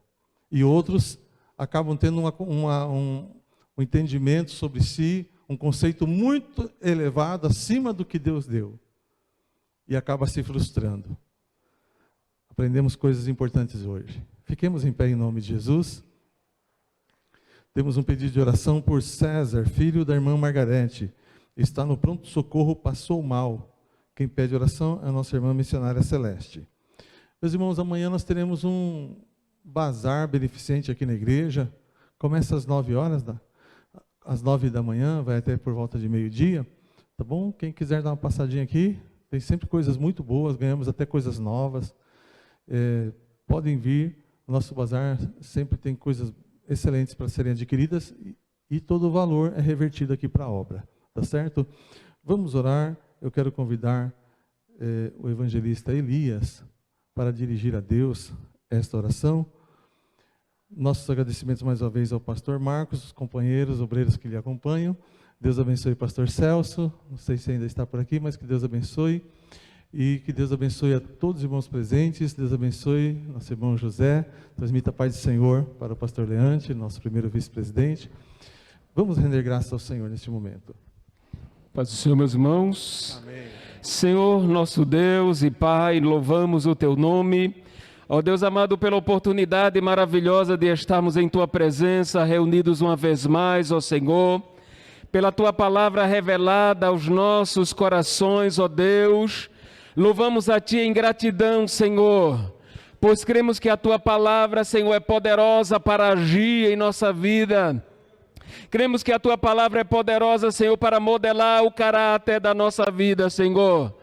E outros acabam tendo um entendimento sobre si, um conceito muito elevado, acima do que Deus deu. E acaba se frustrando. Aprendemos coisas importantes hoje. Fiquemos em pé em nome de Jesus. Temos um pedido de oração por César, filho da irmã Margarete. Está no pronto-socorro, passou mal. Quem pede oração é a nossa irmã missionária Celeste. Meus irmãos, amanhã nós teremos um bazar beneficente aqui na igreja. Começa às 9 horas, às 9 da manhã, vai até por volta de meio-dia. Tá bom? Quem quiser dar uma passadinha aqui, tem sempre coisas muito boas, ganhamos até coisas novas. Podem vir, o nosso bazar sempre tem coisas excelentes para serem adquiridas e todo o valor é revertido aqui para a obra, tá certo? Vamos orar. Eu quero convidar o evangelista Elias para dirigir a Deus esta oração. Nossos agradecimentos mais uma vez ao pastor Marcos, os companheiros, obreiros que lhe acompanham. Deus abençoe o pastor Celso, não sei se ainda está por aqui, mas que Deus abençoe. E que Deus abençoe a todos os irmãos presentes. Deus abençoe nosso irmão José. Transmita a paz do Senhor para o pastor Leante, nosso primeiro vice-presidente. Vamos render graça ao Senhor neste momento. Paz do Senhor, meus irmãos. Amém. Senhor, nosso Deus e Pai, louvamos o Teu nome. Ó Deus amado, pela oportunidade maravilhosa de estarmos em Tua presença, reunidos uma vez mais, ó Senhor. Pela Tua palavra revelada aos nossos corações, ó Deus. Louvamos a Ti em gratidão, Senhor, pois cremos que a Tua palavra, Senhor, é poderosa para agir em nossa vida. Cremos que a Tua palavra é poderosa, Senhor, para modelar o caráter da nossa vida, Senhor.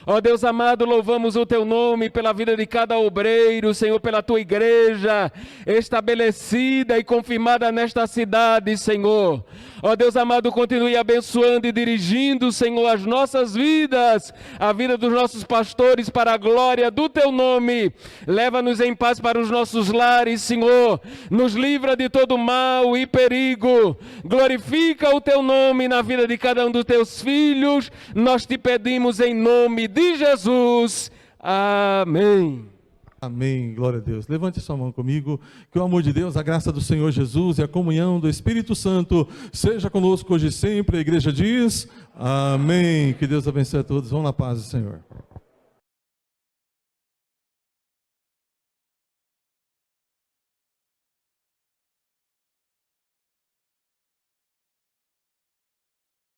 Ó Deus amado, louvamos o Teu nome pela vida de cada obreiro, Senhor, pela Tua igreja estabelecida e confirmada nesta cidade, Senhor. Ó Deus amado, continue abençoando e dirigindo, Senhor, as nossas vidas, a vida dos nossos pastores para a glória do Teu nome. Leva-nos em paz para os nossos lares, Senhor. Nos livra de todo mal e perigo. Glorifica o Teu nome na vida de cada um dos Teus filhos. Nós te pedimos em nome de Jesus. Amém. Amém, glória a Deus. Levante sua mão comigo, que o amor de Deus, a graça do Senhor Jesus e a comunhão do Espírito Santo seja conosco hoje e sempre. A igreja diz, amém. Que Deus abençoe a todos. Vão na paz do Senhor.